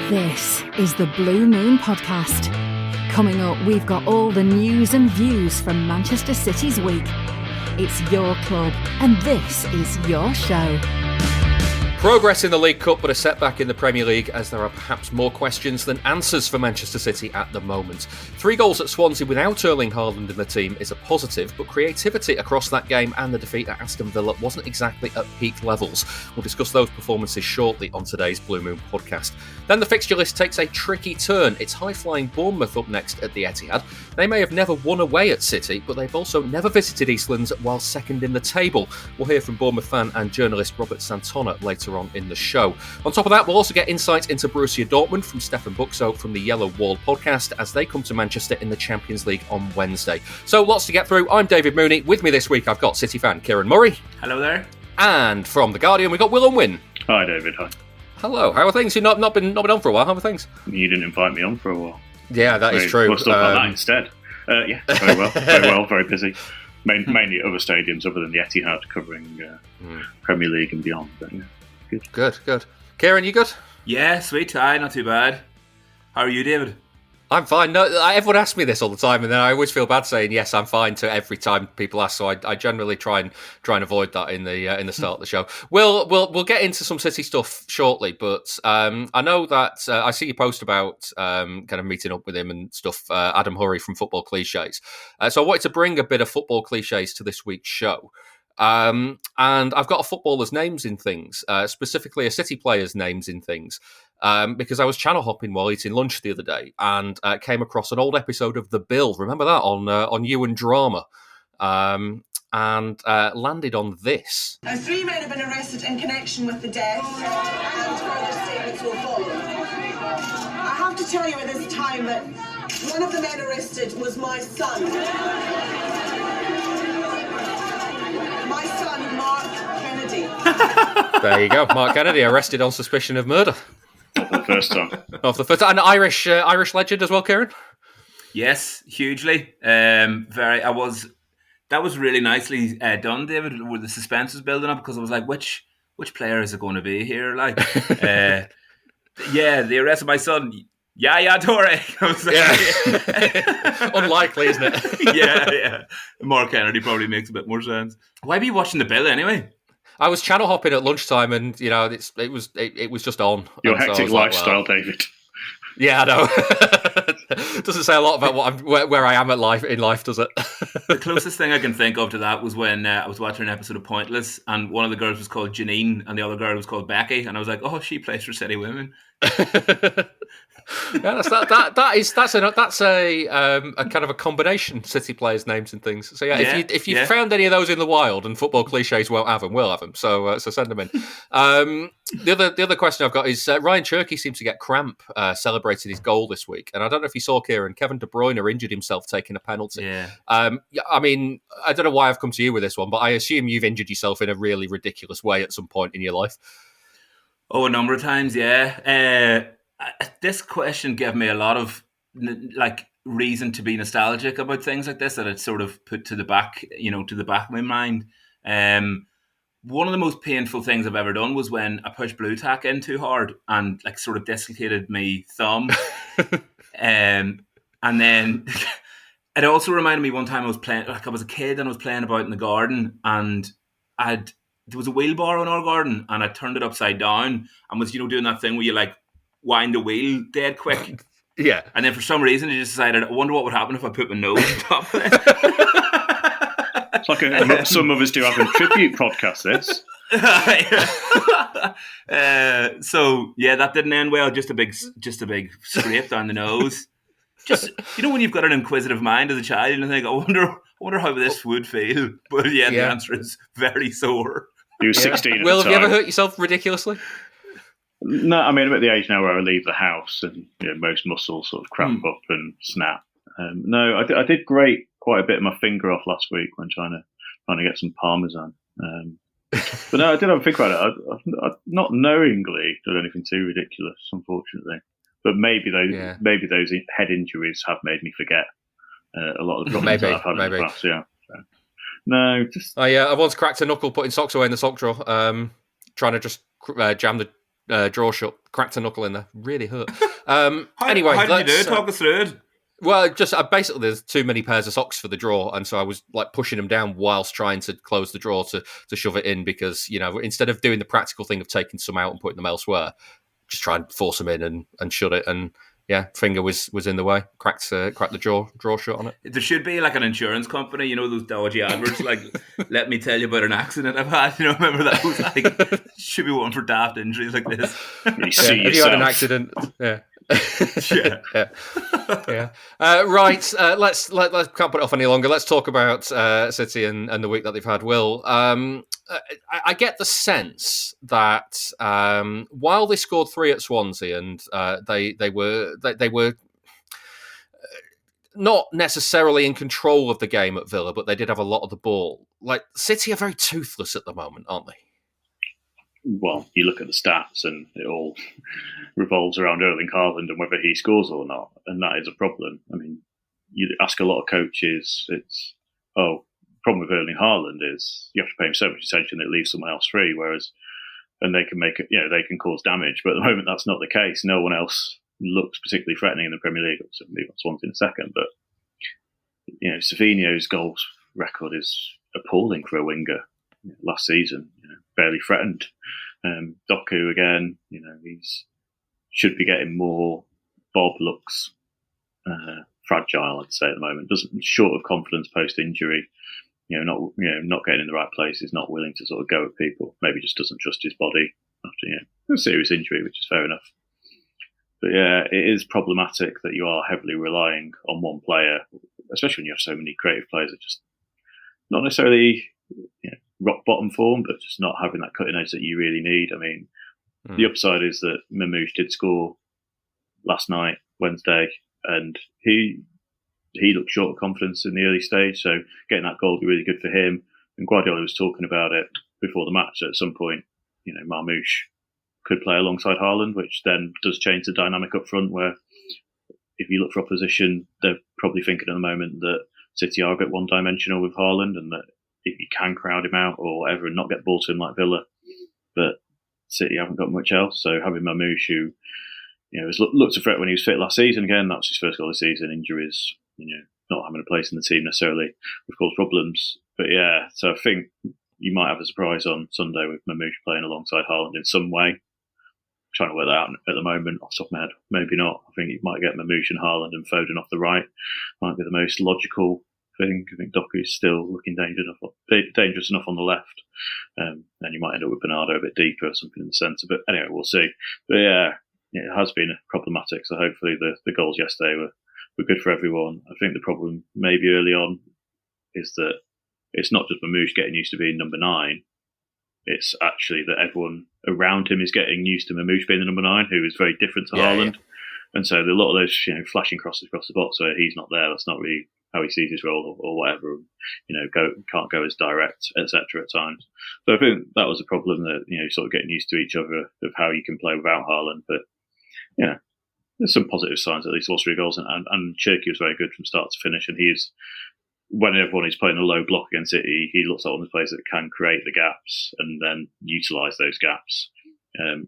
This is the Blue Moon Podcast. Coming up, we've got all the news and views from Manchester City's week. It's your club, and this is your show. Progress in the League Cup, but a setback in the Premier League as there are perhaps more questions than answers for Manchester City at the moment. 3 goals at Swansea without Erling Haaland in the team is a positive, but creativity across that game and the defeat at Aston Villa wasn't exactly at peak levels. We'll discuss those performances shortly on today's Blue Moon podcast. Then the fixture list takes a tricky turn. It's high-flying Bournemouth up next at the Etihad. They may have never won away at City, but they've also never visited Eastlands while second in the table. We'll hear from Bournemouth fan and journalist Robert Santonna later on in the show. On top of that, we'll also get insight into Borussia Dortmund from Stefan Buckzo from the Yellow Wall podcast as they come to Manchester in the Champions League on Wednesday. So lots to get through. I'm David Mooney. With me this week, I've got City fan Ciaran Murray. Hello there. And from The Guardian, we've got Unwin. Hi, David. Hi. Hello. How are things? You've not been on for a while. How are things? You didn't invite me on for a while. Yeah, that is true. We'll talk about that instead. Yeah, very well. Very well. Very busy. Mainly at other stadiums other than the Etihad, covering Premier League and beyond. But yeah, good. Good. Ciaran, you good? Yeah, sweet. Aye, not too bad. How are you, David? I'm fine. No, everyone asks me this all the time, and then I always feel bad saying yes, I'm fine to every time people ask. So I generally try and avoid that in the start of the show. We'll get into some City stuff shortly, but I know that I see you post about kind of meeting up with him and stuff. Adam Hurrey from Football Clichés. So I wanted to bring a bit of football cliches to this week's show. And I've got a footballer's names in things, specifically a City player's names in things, because I was channel hopping while eating lunch the other day and came across an old episode of The Bill. Remember that on Unwin Drama, and landed on this. Now, 3 men have been arrested in connection with the death, and further statements will follow. I have to tell you at this time that one of the men arrested was my son. My son, Mark Kennedy. There you go, Mark Kennedy arrested on suspicion of murder. Not the first time. Not the first time. An Irish legend as well, Ciaran. Yes, hugely. That was really nicely done, David. Where the suspense was building up because I was like, which player is it going to be here? Like, yeah, they arrested my son. Yeah, Torre. Yeah. Unlikely, isn't it? yeah. Mark Kennedy probably makes a bit more sense. Why be watching The Bill anyway? I was channel hopping at lunchtime, and you know, it was just on. Your hectic lifestyle, David. Yeah, I know. Doesn't say a lot about where I am in life, does it? The closest thing I can think of to that was when I was watching an episode of Pointless, and one of the girls was called Janine, and the other girl was called Becky, and I was like, oh, she plays for City Women. Yeah, that's a kind of a combination City players' names and things. So if you found any of those in the wild, and Football Clichés won't have them, we'll have them. So send them in. The other question I've got is Ryan Cherky seems to get cramp celebrating his goal this week, and I don't know if you saw, Ciaran, Kevin De Bruyne injured himself taking a penalty. Yeah. I mean, I don't know why I've come to you with this one, but I assume you've injured yourself in a really ridiculous way at some point in your life. Oh, a number of times, yeah. This question gave me a lot of reason to be nostalgic about things like this that I'd sort of put to the back of my mind. One of the most painful things I've ever done was when I pushed blue tack in too hard and sort of dislocated my thumb. And then it also reminded me one time I was playing, I was a kid and I was playing about in the garden, and there was a wheelbarrow in our garden, and I turned it upside down and was doing that thing where you wind the wheel dead quick. Yeah. And then for some reason I just decided, I wonder what would happen if I put my nose on top of it. It's like some of us do have a tribute podcast, this. So yeah, that didn't end well. Just a big scrape down the nose. Just when you've got an inquisitive mind as a child and you think, I wonder how this would feel. But yeah, the answer is very sore. You were 16 at the time. Will, have you ever hurt yourself ridiculously? No, I mean, I'm at the age now where I leave the house and most muscles sort of cramp up and snap. No, I did grate quite a bit of my finger off last week when trying to get some Parmesan. But no, I did have a think about it. I've not knowingly done anything too ridiculous, unfortunately. But maybe those head injuries have made me forget a lot of the problems that I've had in the past. Yeah. So, no, just I once cracked a knuckle putting socks away in the sock drawer, trying to just jam the draw shut, cracked a knuckle in there, really hurt. Anyway, how did you do? Talk us through it. Well, just basically, there's too many pairs of socks for the drawer, and so I was like pushing them down whilst trying to close the drawer to shove it in, because instead of doing the practical thing of taking some out and putting them elsewhere, just try and force them in and shut it. And yeah, finger was in the way, cracked the drawer shut on it. There should be like an insurance company, those dodgy adverts, like let me tell you about an accident I've had. Remember that was like should be one for daft injuries like this. If you had an accident, yeah. Yeah. Right. Let's can't put it off any longer. Let's talk about City and the week that they've had. Will, I get the sense that while they scored 3 at Swansea and they were not necessarily in control of the game at Villa, but they did have a lot of the ball. Like, City are very toothless at the moment, aren't they? Well, you look at the stats and it all revolves around Erling Haaland and whether he scores or not, and that is a problem. I mean, you ask a lot of coaches, it's, problem with Erling Haaland is you have to pay him so much attention that it leaves someone else free, and they can make it, they can cause damage, but at the moment that's not the case. No one else looks particularly threatening in the Premier League. I'll move on to one in a second, but Savinho's goals record is appalling for a winger. Last season, barely threatened. Doku again, he's should be getting more. Bob looks fragile, I'd say at the moment. Doesn't short of confidence post injury. Not getting in the right places, not willing to sort of go at people. Maybe just doesn't trust his body after a serious injury, which is fair enough. But yeah, it is problematic that you are heavily relying on one player, especially when you have so many creative players that just not necessarily rock bottom form, but just not having that cutting edge that you really need. I mean, the upside is that Mamouche did score last night, Wednesday, and he looked short of confidence in the early stage, so getting that goal would be really good for him. And Guardiola was talking about it before the match, that at some point, Mamouche could play alongside Haaland, which then does change the dynamic up front, where if you look for opposition, they're probably thinking at the moment that City are a bit one-dimensional with Haaland, and that if you can crowd him out or whatever and not get ball to him like Villa, but City haven't got much else. So having Mamouche, who looked a threat when he was fit last season, again, that was his first goal of the season. Injuries, not having a place in the team necessarily would cause problems. But yeah, so I think you might have a surprise on Sunday with Mamouche playing alongside Haaland in some way. Trying to work that out at the moment off the top of my head. Maybe not. I think you might get Mamouche and Haaland and Foden off the right. Might be the most logical thing. I think Doku's still looking dangerous enough on the left. And you might end up with Bernardo a bit deeper or something in the centre. But anyway, we'll see. But yeah, it has been problematic. So hopefully the goals yesterday were good for everyone. I think the problem maybe early on is that it's not just Mamouche getting used to being number 9. It's actually that everyone around him is getting used to Mamouche being the number 9, who is very different to Haaland. Yeah. And so a lot of those flashing crosses across the box where he's not there, that's not really how he sees his role or whatever. Can't go as direct, etc. at times. So I think that was a problem, that sort of getting used to each other of how you can play without Haaland. But there's some positive signs, at least all 3 goals, and Cherky was very good from start to finish, and he is. When everyone is playing a low block against City, he looks like one of the players that can create the gaps and then utilise those gaps,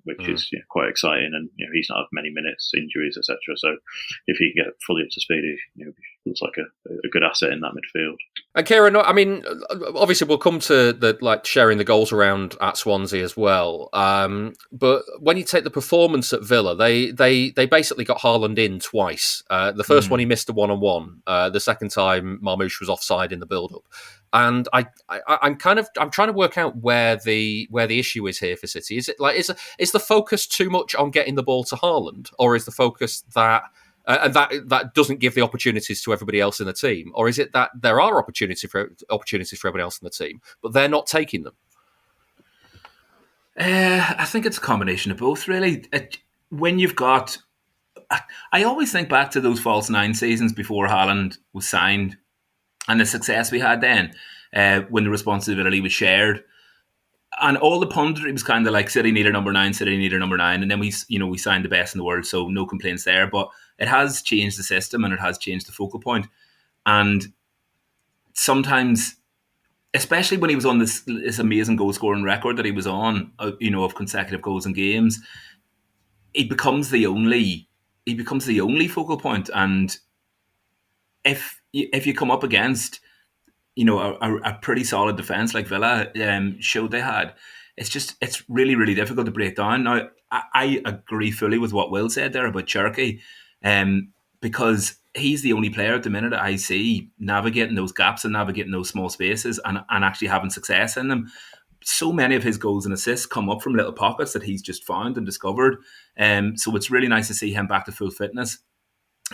which is quite exciting. And he's not had many minutes, injuries, etc. So if he can get fully up to speed, he looks like a good asset in that midfield. And Ciaran, I mean, obviously we'll come to the sharing the goals around at Swansea as well. But when you take the performance at Villa, they basically got Haaland in twice. The first one he missed a 1-on-1. The second time Marmouche was offside in the build-up. And I'm trying to work out where the issue is here for City. Is it is the focus too much on getting the ball to Haaland, or is the focus that and that doesn't give the opportunities to everybody else in the team, or is it that there are opportunities for everybody else in the team, but they're not taking them? I think it's a combination of both, really. When you've got, I always think back to those false 9 seasons before Haaland was signed, and the success we had then, when the responsibility was shared. And all the punditry was kind of like City need a number 9, and then we signed the best in the world, so no complaints there. But it has changed the system and it has changed the focal point. And sometimes especially when he was on this amazing goal scoring record that he was on, of consecutive goals in games, he becomes the only focal point. And if you come up against a pretty solid defence like Villa showed they had, it's really, really difficult to break down. Now, I agree fully with what Will said there about Cherky, because he's the only player at the minute I see navigating those gaps and navigating those small spaces and actually having success in them. So many of his goals and assists come up from little pockets that he's just found and discovered. So it's really nice to see him back to full fitness.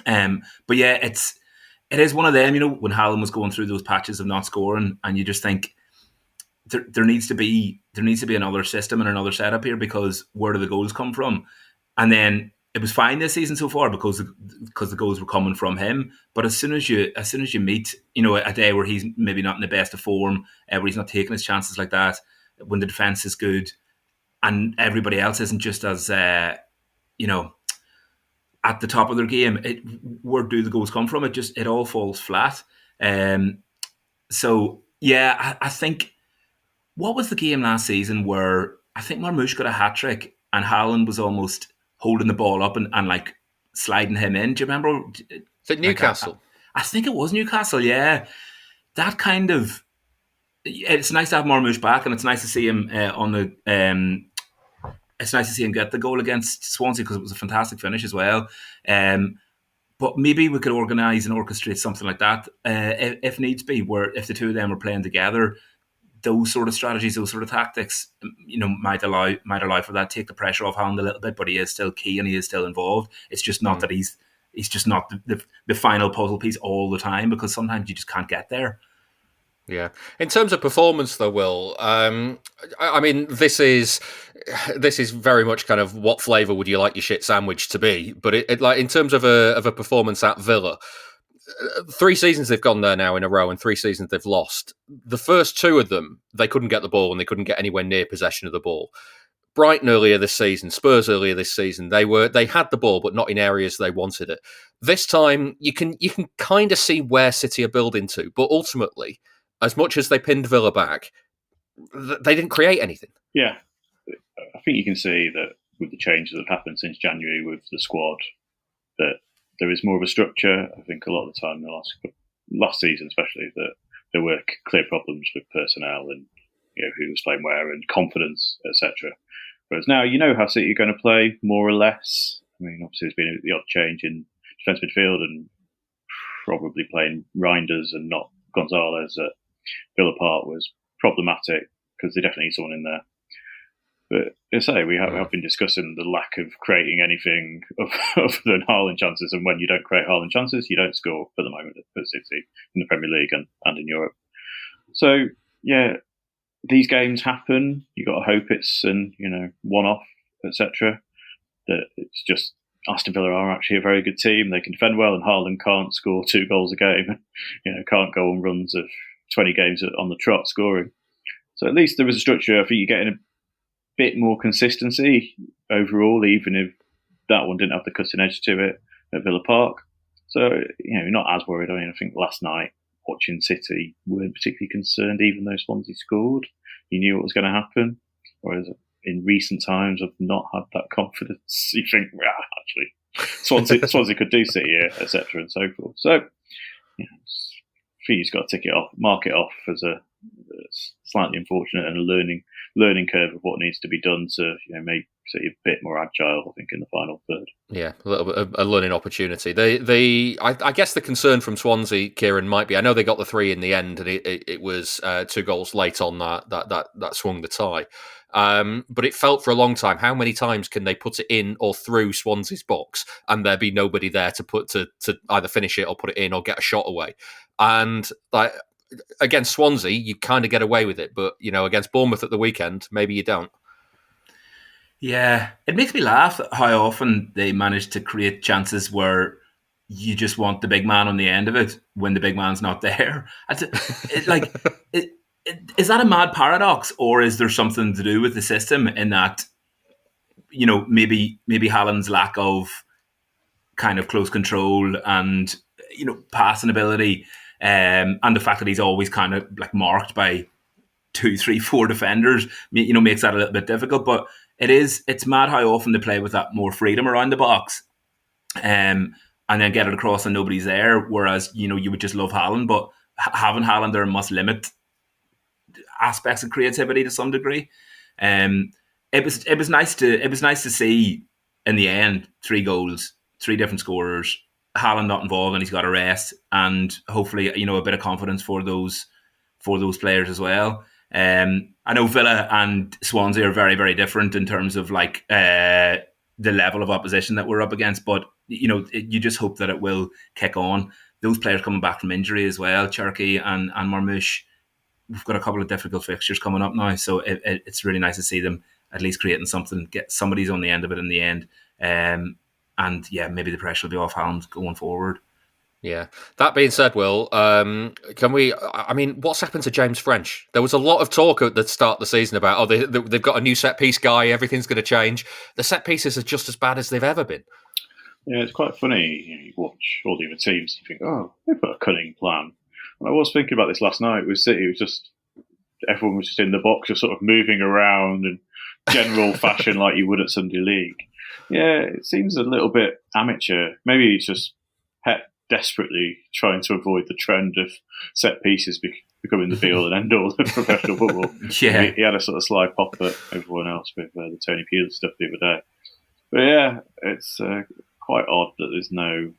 But yeah, it is one of them, when Haaland was going through those patches of not scoring, and you just think there needs to be another system and another setup here, because where do the goals come from? And then it was fine this season so far because the goals were coming from him. But as soon as you meet, a day where he's maybe not in the best of form, where he's not taking his chances like that, when the defense is good, and everybody else isn't just as at the top of their game, where do the goals come from? It all falls flat. So yeah, I think, what was the game last season where I think Marmoush got a hat trick and Haaland was almost holding the ball up and like sliding him in? Do you remember? Is it Newcastle? I think it was Newcastle. Yeah, that kind of. It's nice to have Marmoush back, and it's nice to see him it's nice to see him get the goal against Swansea, because it was a fantastic finish as well. But maybe we could organise and orchestrate something like that, if needs be, where if the two of them are playing together, those sort of strategies, those sort of tactics, might allow for that, take the pressure off Haaland a little bit, but he is still key and he is still involved. It's just not that he's just not the final puzzle piece all the time, because sometimes you just can't get there. Yeah. In terms of performance, though, Will, I mean, this is very much kind of what flavour would you like your shit sandwich to be? But it like, in terms of a performance at Villa, 3 seasons they've gone there now in a row, and 3 seasons they've lost. The first 2 of them, they couldn't get the ball and they couldn't get anywhere near possession of the ball. Brighton earlier this season, Spurs earlier this season, they had the ball, but not in areas they wanted it. This time, you can kind of see where City are building to, but ultimately, as much as they pinned Villa back, they didn't create anything. Yeah, I think you can see that with the changes that have happened since January with the squad, that there is more of a structure. I think a lot of the time, the last season especially, that there were clear problems with personnel and who was playing where and confidence, etc. Whereas now you know how City are going to play, more or less. I mean, obviously there's been the odd change in defence midfield and probably playing Reinders and not Gonzalez at Villa Park was problematic, because they definitely need someone in there. But as I say, we have been discussing the lack of creating anything other than Haaland chances, and when you don't create Haaland chances, you don't score at the moment at City in the Premier League and in Europe. So yeah, these games happen. You got to hope it's one-off, etc. That it's just Aston Villa are actually a very good team. They can defend well, and Haaland can't score 2 goals a game. Can't go on runs of 20 games on the trot scoring. So at least there was a structure. I think you're getting a bit more consistency overall, even if that one didn't have the cutting edge to it at Villa Park. So, not as worried. I mean, I think last night, watching City, weren't particularly concerned, even though Swansea scored. You knew what was going to happen. Whereas in recent times, I've not had that confidence. You think, actually, Swansea could do City here, etc. and so forth. So, I think you've got to tick it off, mark it off as a slightly unfortunate and a learning curve of what needs to be done to make City a bit more agile, I think, in the final third. Yeah, a little bit of a learning opportunity. I guess the concern from Swansea, Ciaran, might be, I know they got the 3 in the end, and it was 2 goals late on that swung the tie. But it felt for a long time, how many times can they put it in or through Swansea's box and there be nobody there to either finish it or put it in or get a shot away? And against Swansea, you kind of get away with it, but against Bournemouth at the weekend, maybe you don't. Yeah, it makes me laugh how often they manage to create chances where you just want the big man on the end of it when the big man's not there. Is that a mad paradox, or is there something to do with the system in that, maybe Haaland's lack of kind of close control and, passing ability and the fact that he's always kind of like marked by 2, 3, 4 defenders, makes that a little bit difficult. But it's mad how often they play with that more freedom around the box, and then get it across and nobody's there. Whereas you would just love Haaland, but having Haaland there must limit aspects of creativity to some degree. It was nice to see in the end 3 goals, 3 different scorers, Haaland not involved, and he's got a rest, and hopefully a bit of confidence for those players as well. I know Villa and Swansea are very, very different in terms of like the level of opposition that we're up against, but you just hope that it will kick on. Those players coming back from injury as well, Cherky and Marmoush. We've got a couple of difficult fixtures coming up now, so it's really nice to see them at least creating something, get somebody's on the end of it in the end. And yeah, maybe the pressure will be off Haaland going forward. Yeah. That being said, Will, what's happened to James French? There was a lot of talk at the start of the season about, they've got a new set-piece guy, everything's going to change. The set-pieces are just as bad as they've ever been. Yeah, it's quite funny. You watch all the other teams, you think, they've got a cunning plan. And I was thinking about this last night with City. It was just, everyone was just in the box, just sort of moving around in general fashion like you would at Sunday League. Yeah, it seems a little bit amateur. Maybe it's just Pep desperately trying to avoid the trend of set pieces becoming the be-all and end-all of professional football. Yeah. He had a sort of sly pop at everyone else with the Tony Pulis stuff the other day. But yeah, it's quite odd that there's no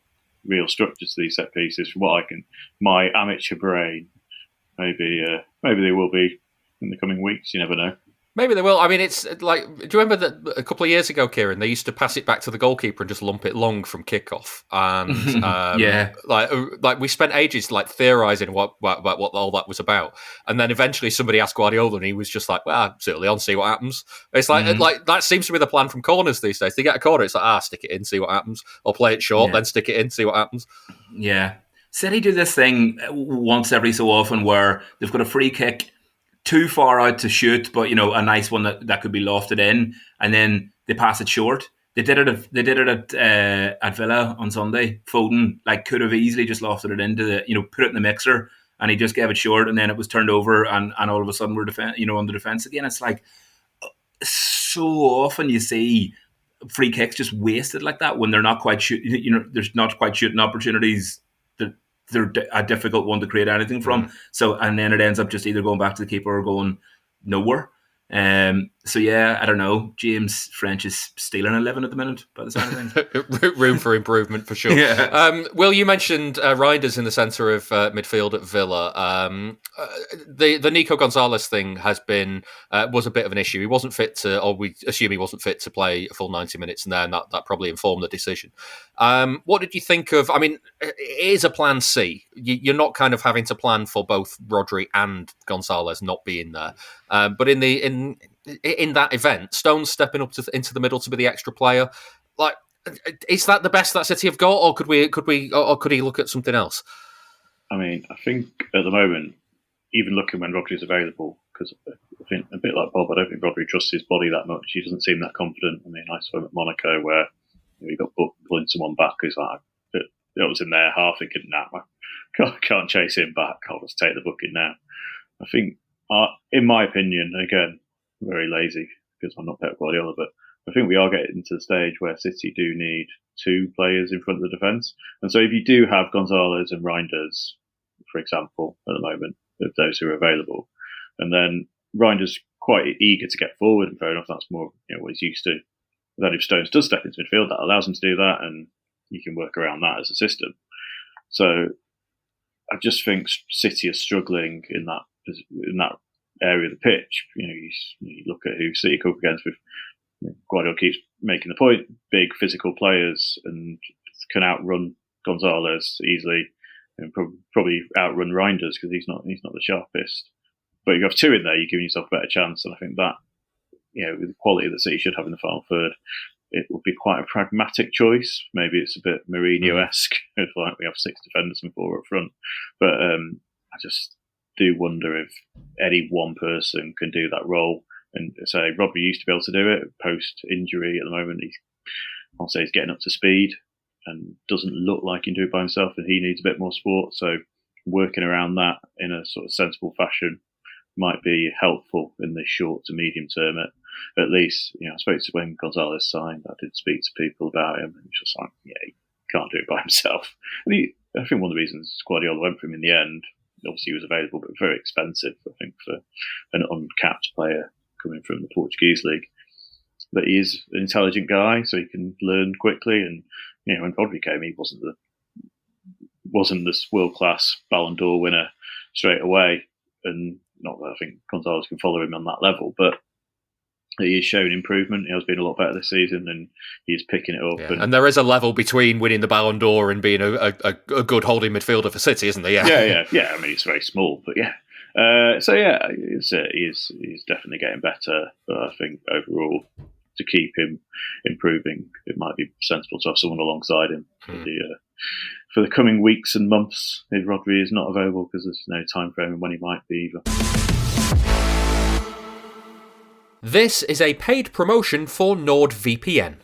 real structure to these set pieces. From what my amateur brain, maybe they will be in the coming weeks. You never know. Maybe they will. I mean, it's like, do you remember that a couple of years ago, Ciaran, they used to pass it back to the goalkeeper and just lump it long from kickoff? And yeah, like we spent ages like theorising what all that was about, and then eventually somebody asked Guardiola, and he was just like, "Well, certainly on, see what happens." It's like like that seems to be the plan from corners these days. They get a corner, it's like stick it in, see what happens, or play it short, then stick it in, see what happens. Yeah, City do this thing once every so often where they've got a free kick too far out to shoot, but a nice one that could be lofted in, and then they pass it short. They did it at Villa on Sunday. Foden could have easily just lofted it into put it in the mixer, and he just gave it short, and then it was turned over, and all of a sudden we're on the defence again. It's like so often you see free kicks just wasted like that when they're not quite there's not quite shooting opportunities. They're a difficult one to create anything from. So, and then it ends up just either going back to the keeper or going nowhere. So yeah, I don't know. James French is stealing a living at the minute by the sound of things. Room for improvement for sure. Yeah. Will, you mentioned Reinders in the centre of midfield at Villa. The Nico Gonzalez thing was a bit of an issue. He wasn't fit or we assume he wasn't fit to play a full 90 minutes, and then that probably informed the decision. What did you think of? I mean, it is a plan C. You're not kind of having to plan for both Rodri and Gonzalez not being there, but in that event, Stones stepping up into the middle to be the extra player. Like, is that the best that City have got, or could he look at something else? I mean, I think at the moment, even looking when Rodri's available, because I think a bit like Bob, I don't think Rodri trusts his body that much. He doesn't seem that confident. I mean, I saw him at Monaco where he got pulling someone back who's like, I was in there half thinking, I can't chase him back. I'll just take the booking now. I think, in my opinion, again, very lazy because I'm not Pep Guardiola, but I think we are getting to the stage where City do need 2 players in front of the defence. And so if you do have Gonzalez and Reinders, for example, at the moment, of those who are available, and then Reinders quite eager to get forward, and fair enough, that's more what he's used to. But then if Stones does step into midfield, that allows him to do that, and you can work around that as a system. So I just think City are struggling in that area of the pitch. You look at who City come up against with. Guardiola keeps making the point: big physical players, and can outrun Gonzalez easily, and probably outrun Reinders because he's not the sharpest. But if you have 2 in there, you're giving yourself a better chance. And I think that, with the quality that City should have in the final third, it would be quite a pragmatic choice. Maybe it's a bit Mourinho-esque, if like we have 6 defenders and 4 up front. But I just do wonder if any one person can do that role. And say Rodri used to be able to do it post-injury. At the moment, I'll say he's getting up to speed and doesn't look like he can do it by himself, and he needs a bit more support. So working around that in a sort of sensible fashion might be helpful in the short to medium term. At least, I spoke to when Gonzalez signed. I did speak to people about him, and it's just like, he can't do it by himself. And I think one of the reasons Guardiola went for him in the end, obviously he was available, but very expensive, I think, for an uncapped player coming from the Portuguese league. But he is an intelligent guy, so he can learn quickly. And when Rodri came, he wasn't this world-class Ballon d'Or winner straight away. And not that I think Gonzalez can follow him on that level, but he has shown improvement. He has been a lot better this season, and he's picking it up. Yeah. And there is a level between winning the Ballon d'Or and being a good holding midfielder for City, isn't there? Yeah. I mean, he's very small, but yeah. He's definitely getting better. But I think overall, to keep him improving, it might be sensible to have someone alongside him for the coming weeks and months if Rodri is not available, because there's no time frame when he might be either. This is a paid promotion for NordVPN.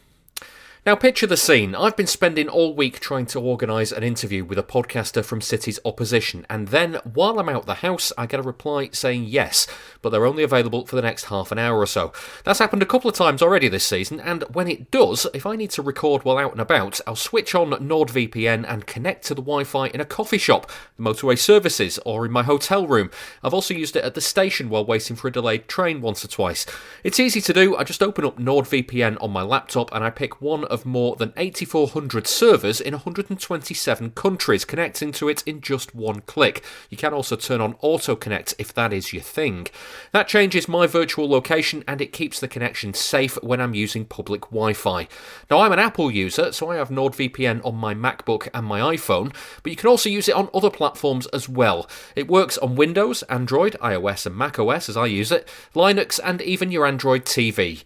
Now picture the scene. I've been spending all week trying to organise an interview with a podcaster from City's opposition, and then while I'm out the house I get a reply saying yes, but they're only available for the next half an hour or so. That's happened a couple of times already this season, and when it does, if I need to record while out and about, I'll switch on NordVPN and connect to the Wi-Fi in a coffee shop, the motorway services, or in my hotel room. I've also used it at the station while waiting for a delayed train once or twice. It's easy to do. I just open up NordVPN on my laptop and I pick one of more than 8,400 servers in 127 countries, connecting to it in just one click. You can also turn on auto connect if that is your thing. That changes my virtual location and it keeps the connection safe when I'm using public Wi-Fi. Now I'm an Apple user, so I have NordVPN on my MacBook and my iPhone, but you can also use it on other platforms as well. It works on Windows, Android, iOS and macOS as I use it, Linux and even your Android TV.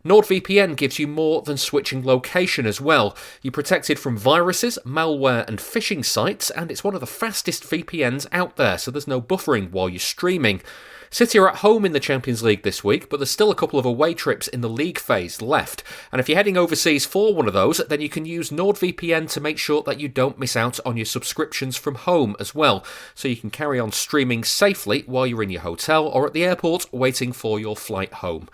NordVPN gives you more than switching location as well. You're protected from viruses, malware and phishing sites, and it's one of the fastest VPNs out there, so there's no buffering while you're streaming. City are at home in the Champions League this week, but there's still a couple of away trips in the league phase left. And if you're heading overseas for one of those, then you can use NordVPN to make sure that you don't miss out on your subscriptions from home as well. So you can carry on streaming safely while you're in your hotel or at the airport waiting for your flight home.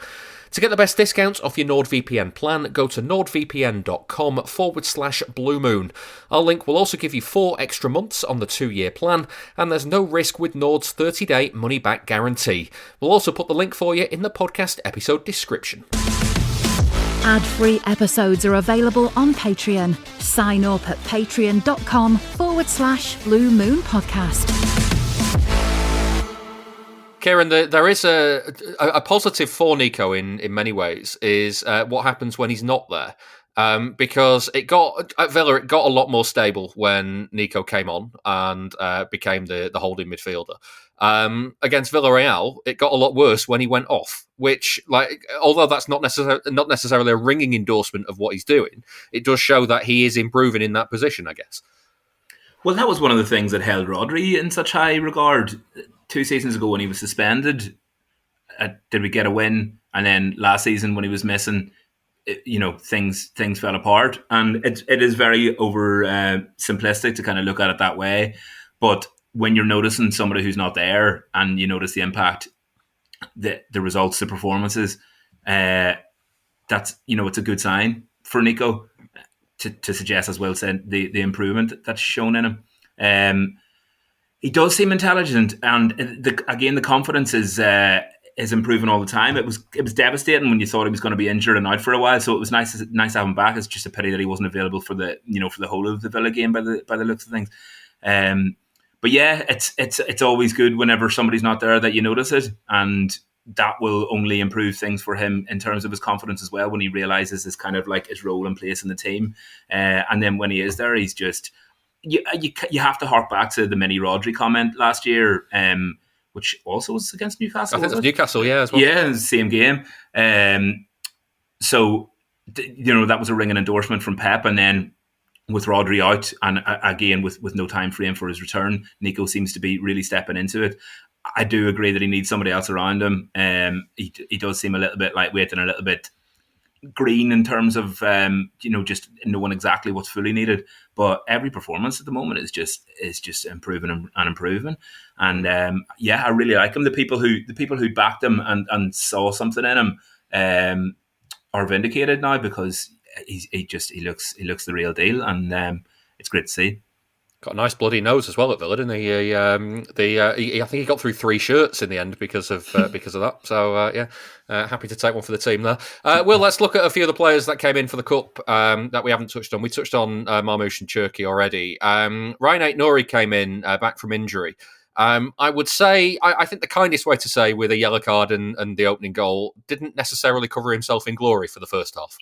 To get the best discounts off your NordVPN plan, go to nordvpn.com/Blue Moon. Our link will also give you 4 extra months on the 2-year plan, and there's no risk with Nord's 30-day money-back guarantee. We'll also put the link for you in the podcast episode description. Ad-free episodes are available on Patreon. Sign up at patreon.com/Blue Moon Podcast. Ciaran, there is a positive for Nico in many ways, is what happens when he's not there. Because at Villa, it got a lot more stable when Nico came on and became the holding midfielder. Against Villarreal, it got a lot worse when he went off, which, although that's not necessarily a ringing endorsement of what he's doing, it does show that he is improving in that position, I guess. Well, that was one of the things that held Rodri in such high regard 2 seasons ago when he was suspended. Did we get a win? And then last season when he was missing, things fell apart. And it is very over simplistic to kind of look at it that way. But when you're noticing somebody who's not there and you notice the impact, the results, the performances, that's it's a good sign for Nico to suggest, as Will said, the improvement that's shown in him. He does seem intelligent, and the confidence is improving all the time. It was devastating when you thought he was going to be injured and out for a while. So it was nice to have him back. It's just a pity that he wasn't available for the whole of the Villa game by the looks of things. But yeah, it's always good whenever somebody's not there that you notice it, and that will only improve things for him in terms of his confidence as well when he realizes his kind of like his role and place in the team. And then when he is there, he's just. You have to hark back to the mini Rodri comment last year, which also was against Newcastle. I think it was Newcastle, yeah, as well. Yeah, same game. So that was a ringing endorsement from Pep, and then with Rodri out, and again with no time frame for his return, Nico seems to be really stepping into it. I do agree that he needs somebody else around him. He does seem a little bit lightweight and a little bit green in terms of just knowing exactly what's fully needed. But every performance at the moment is just improving and improving. And I really like him. The people who backed him and saw something in him are vindicated now, because he looks the real deal, and it's great to see. Got a nice bloody nose as well at Villa, didn't he? I think he got through 3 shirts in the end because of that. So happy to take one for the team there. Well, let's look at a few of the players that came in for the cup that we haven't touched on. We touched on Marmoush and Cherky already. Ryan Nori came in back from injury. I would say, I think the kindest way to say, with a yellow card and the opening goal, didn't necessarily cover himself in glory for the first half.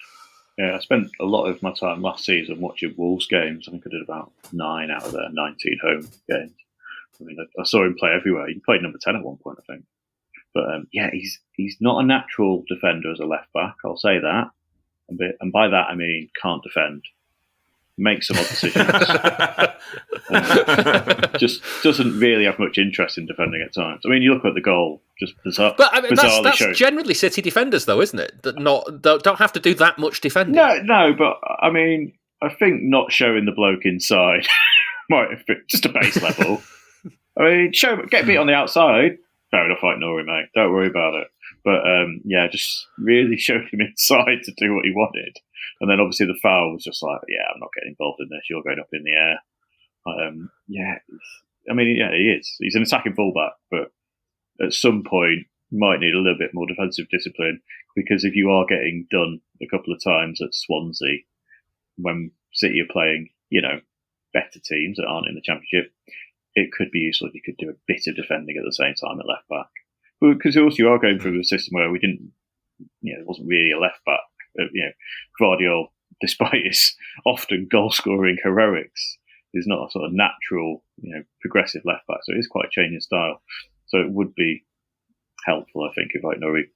Yeah, I spent a lot of my time last season watching Wolves games. I think I did about 9 out of their 19 home games. I mean, I saw him play everywhere. He played number 10 at one point, I think. But he's not a natural defender as a left back. I'll say that. And by that I mean can't defend. Make some odd decisions. Just doesn't really have much interest in defending at times. I mean, you look at the goal, just bizarre. But I mean, that's generally City defenders, though, isn't it? That don't have to do that much defending. No, but I mean, I think not showing the bloke inside might have been just a base level. I mean, get beat on the outside. Fair enough, like Nori, mate. Don't worry about it. But just really showed him inside to do what he wanted. And then obviously the foul was just like, I'm not getting involved in this. You're going up in the air. He is. He's an attacking fullback, but at some point you might need a little bit more defensive discipline, because if you are getting done a couple of times at Swansea when City are playing, better teams that aren't in the Championship, it could be useful if you could do a bit of defending at the same time at left back. Because also you are going through a system where we didn't, there wasn't really a left back. Guardiola, despite his often goal-scoring heroics, is not a sort of natural, progressive left back. So it is quite a change in style. So it would be helpful, I think, if Nori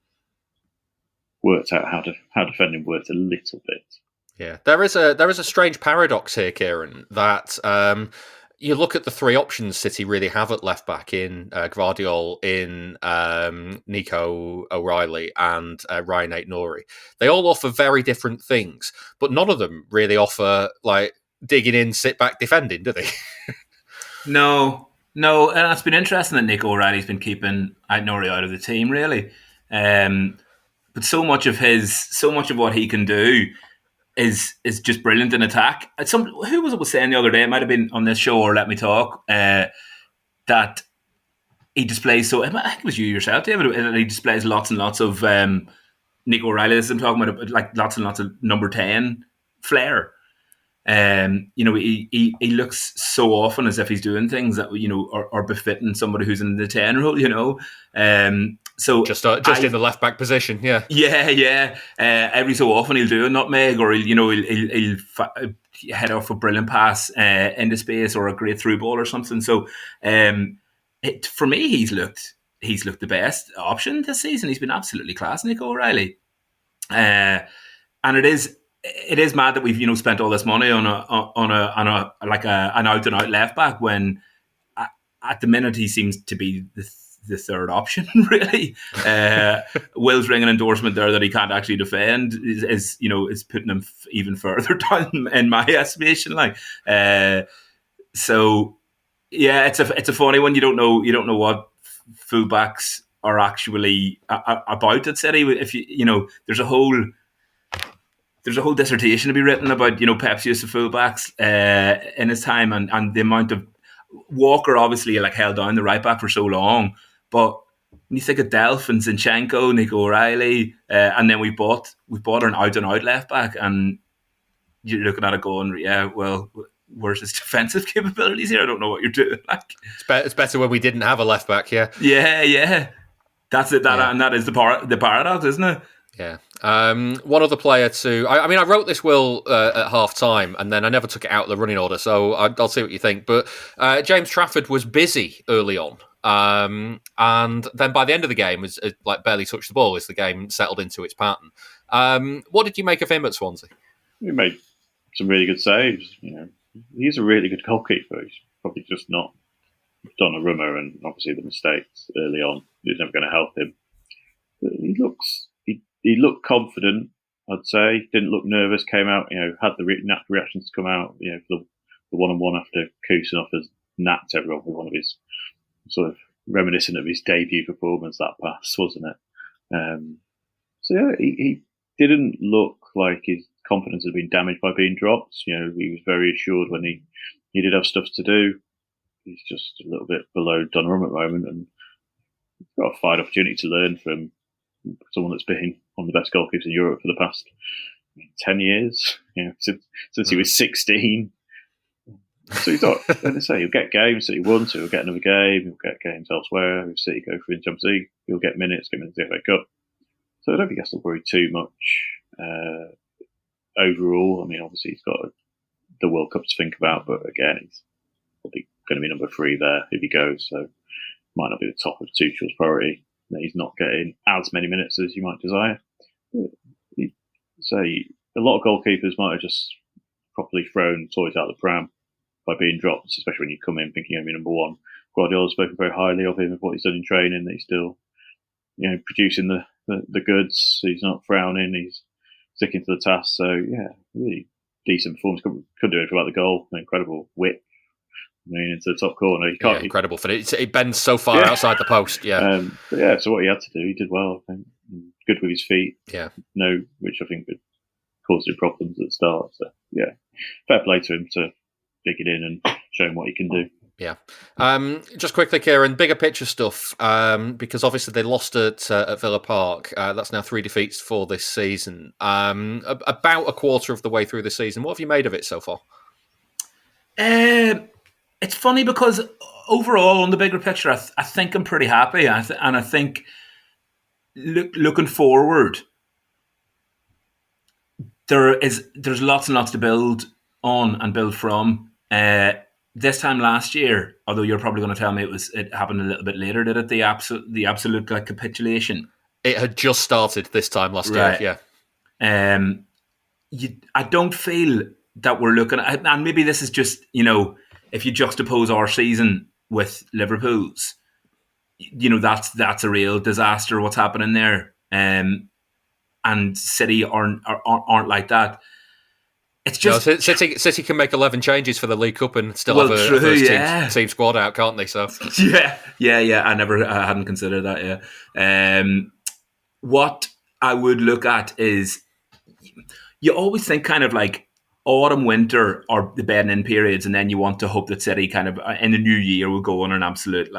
worked out how defending worked a little bit. Yeah, there is a strange paradox here, Ciaran, that you look at the 3 options City really have at left back in Guardiola, in Nico O'Reilly, and Ryan Nori. They all offer very different things, but none of them really offer like digging in, sit back, defending, do they? No, and it's been interesting that Nico O'Reilly's been keeping Nori out of the team, really. But so much of what he can do is just brilliant in attack. Who was saying the other day, it might have been on this show or Let Me Talk, that he displays, I think it was you yourself, David, he displays lots and lots of Nico O'Reilly, this I'm talking about, like lots and lots of number 10 flair. He looks so often as if he's doing things that are befitting somebody who's in the 10 role. So just in the left back position, yeah. Every so often he'll do a nutmeg, or he'll head off a brilliant pass into space, or a great through ball or something. So for me, he's looked the best option this season. He's been absolutely class, Nico O'Reilly, and it is mad that we've spent all this money on an out and out left back, when at the minute he seems to be the third option, really. Will's ringing endorsement there that he can't actually defend is putting him even further down in my estimation. It's a funny one. You don't know what fullbacks are actually about at City. If there's a whole dissertation to be written about Pep's use of fullbacks in his time, and the amount of Walker obviously held down the right back for so long. But when you think of Delph and Zinchenko, Nico O'Reilly, and then we bought an out and out left back, and you're looking at it going, where's his defensive capabilities here? I don't know what you're doing. It's better when we didn't have a left back. Yeah. That's it. And that is the paradox, isn't it? Yeah. One other player to... I wrote this, Will, at half-time, and then I never took it out of the running order, so I'll see what you think. But James Trafford was busy early on. And then by the end of the game, barely touched the ball as the game settled into its pattern. What did you make of him at Swansea? He made some really good saves. He's a really good goalkeeper. He's probably just not Donnarumma, and obviously the mistakes early on is never going to help him. But he looked confident. I'd say. Didn't look nervous, came out, had the natural reactions to come out, for the one-on-one after Kusanov has napped everyone with one of his sort of reminiscent of his debut performance, that pass, wasn't it? So yeah, he didn't look like his confidence had been damaged by being dropped. He was very assured when he did have stuff to do. He's just a little bit below Donnarumma at the moment, and he's got a fine opportunity to learn from someone that's been one of the best goalkeepers in Europe for the past 10 years, since he was 16. So he's not, as I say, he'll get games that he won, so he'll get another game, he'll get games elsewhere. If City go for the Champions League, he'll get minutes in the FA Cup. So I don't think he has to worry too much overall. I mean, obviously he's got the World Cup to think about, but again, he's probably going to be number 3 there if he goes, so might not be the top of Tuchel's priority. He's not getting as many minutes as you might desire. So a lot of goalkeepers might have just properly thrown toys out of the pram by being dropped, especially when you come in thinking you're number 1. Guardiola's spoken very highly of him, of what he's done in training, that he's still producing the goods. He's not frowning, he's sticking to the task. So yeah, really decent performance. Couldn't do anything about the goal. An incredible whip into the top corner. Incredible for it. It bends so far outside the post. Yeah. So what he had to do, he did well. I think good with his feet. Yeah. No, which I think would cause him problems at the start. So yeah, fair play to him to dig it in and show him what he can do. Yeah. Just quickly, Ciaran, bigger picture stuff, because obviously they lost at Villa Park. That's now 3 defeats for this season. About a quarter of the way through the season. What have you made of it so far? It's funny because overall, on the bigger picture, I think I'm pretty happy. And I think looking forward, there's lots and lots to build on and build from. This time last year, although you're probably going to tell me it happened a little bit later, did it? The absolute capitulation. It had just started this time last year. Yeah. I don't feel that we're looking at, and maybe this is just if you juxtapose our season with Liverpool's, that's a real disaster. What's happening there, and City aren't like that. It's just City can make 11 changes for the League Cup and still have a first team squad out, can't they? So yeah. I hadn't considered that. Yeah. What I would look at is you always think kind of like autumn, winter are the bedding in periods, and then you want to hope that City kind of in the new year will go on an absolute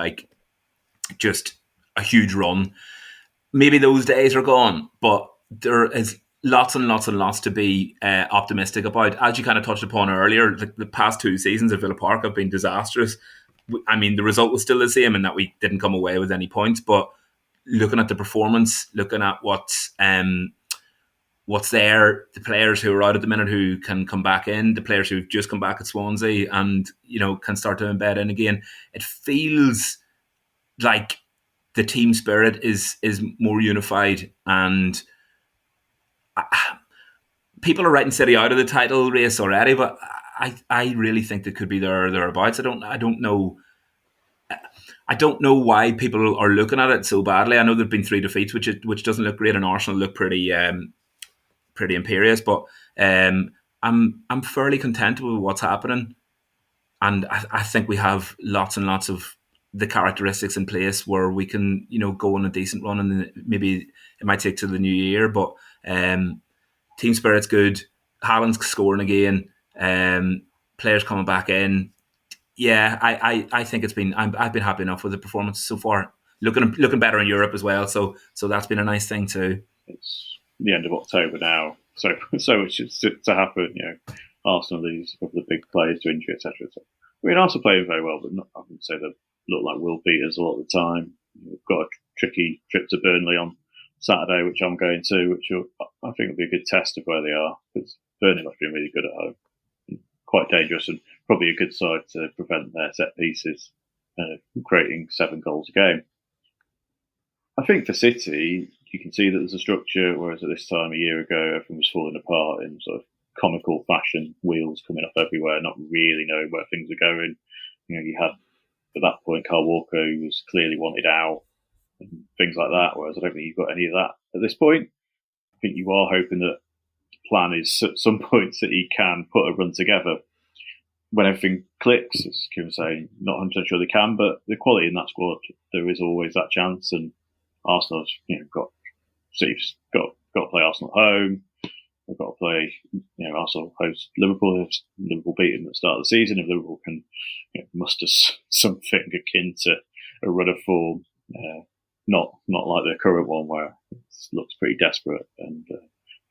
just a huge run. Maybe those days are gone, but there is lots and lots and lots to be optimistic about. As you kind of touched upon earlier, the past 2 seasons at Villa Park have been disastrous. I mean, the result was still the same in that we didn't come away with any points, but looking at the performance, looking at what's there, the players who are out at the minute who can come back in, the players who've just come back at Swansea and can start to embed in again, it feels like the team spirit is more unified, and people are writing City out of the title race already, but I really think they could be thereabouts. I don't know why people are looking at it so badly. I know there've been 3 defeats, which doesn't look great, and Arsenal look pretty imperious. But I'm fairly content with what's happening, and I think we have lots and lots of the characteristics in place where we can go on a decent run, and maybe it might take to the new year, but. Team spirit's good. Haaland's scoring again. Players coming back in. Yeah, I think I've been happy enough with the performance so far. Looking better in Europe as well. So that's been a nice thing too. It's the end of October now, so much to happen. Arsenal lose a couple of big players to injury, etc. I mean, Arsenal playing very well, but I wouldn't say they look like world beaters a lot of the time. We've got a tricky trip to Burnley on Saturday, which I'm going to, which I think will be a good test of where they are, because Burnley must be really good at home, quite dangerous, and probably a good side to prevent their set pieces creating 7 goals a game. I think for City, you can see that there's a structure, whereas at this time a year ago everything was falling apart in sort of comical fashion, wheels coming off everywhere, not really knowing where things are going. You had at that point Kyle Walker, who was clearly wanted out, and things like that, whereas I don't think you've got any of that at this point. I think you are hoping that plan is at some points that he can put a run together. When everything clicks, as Ciaran was saying, not 100% sure they can, but the quality in that squad, there is always that chance. And Arsenal's, City's got to play Arsenal at home. They've got to play, Arsenal host Liverpool. If Liverpool beat them at the start of the season, if Liverpool can muster something akin to a run of form, not like the current one where it looks pretty desperate and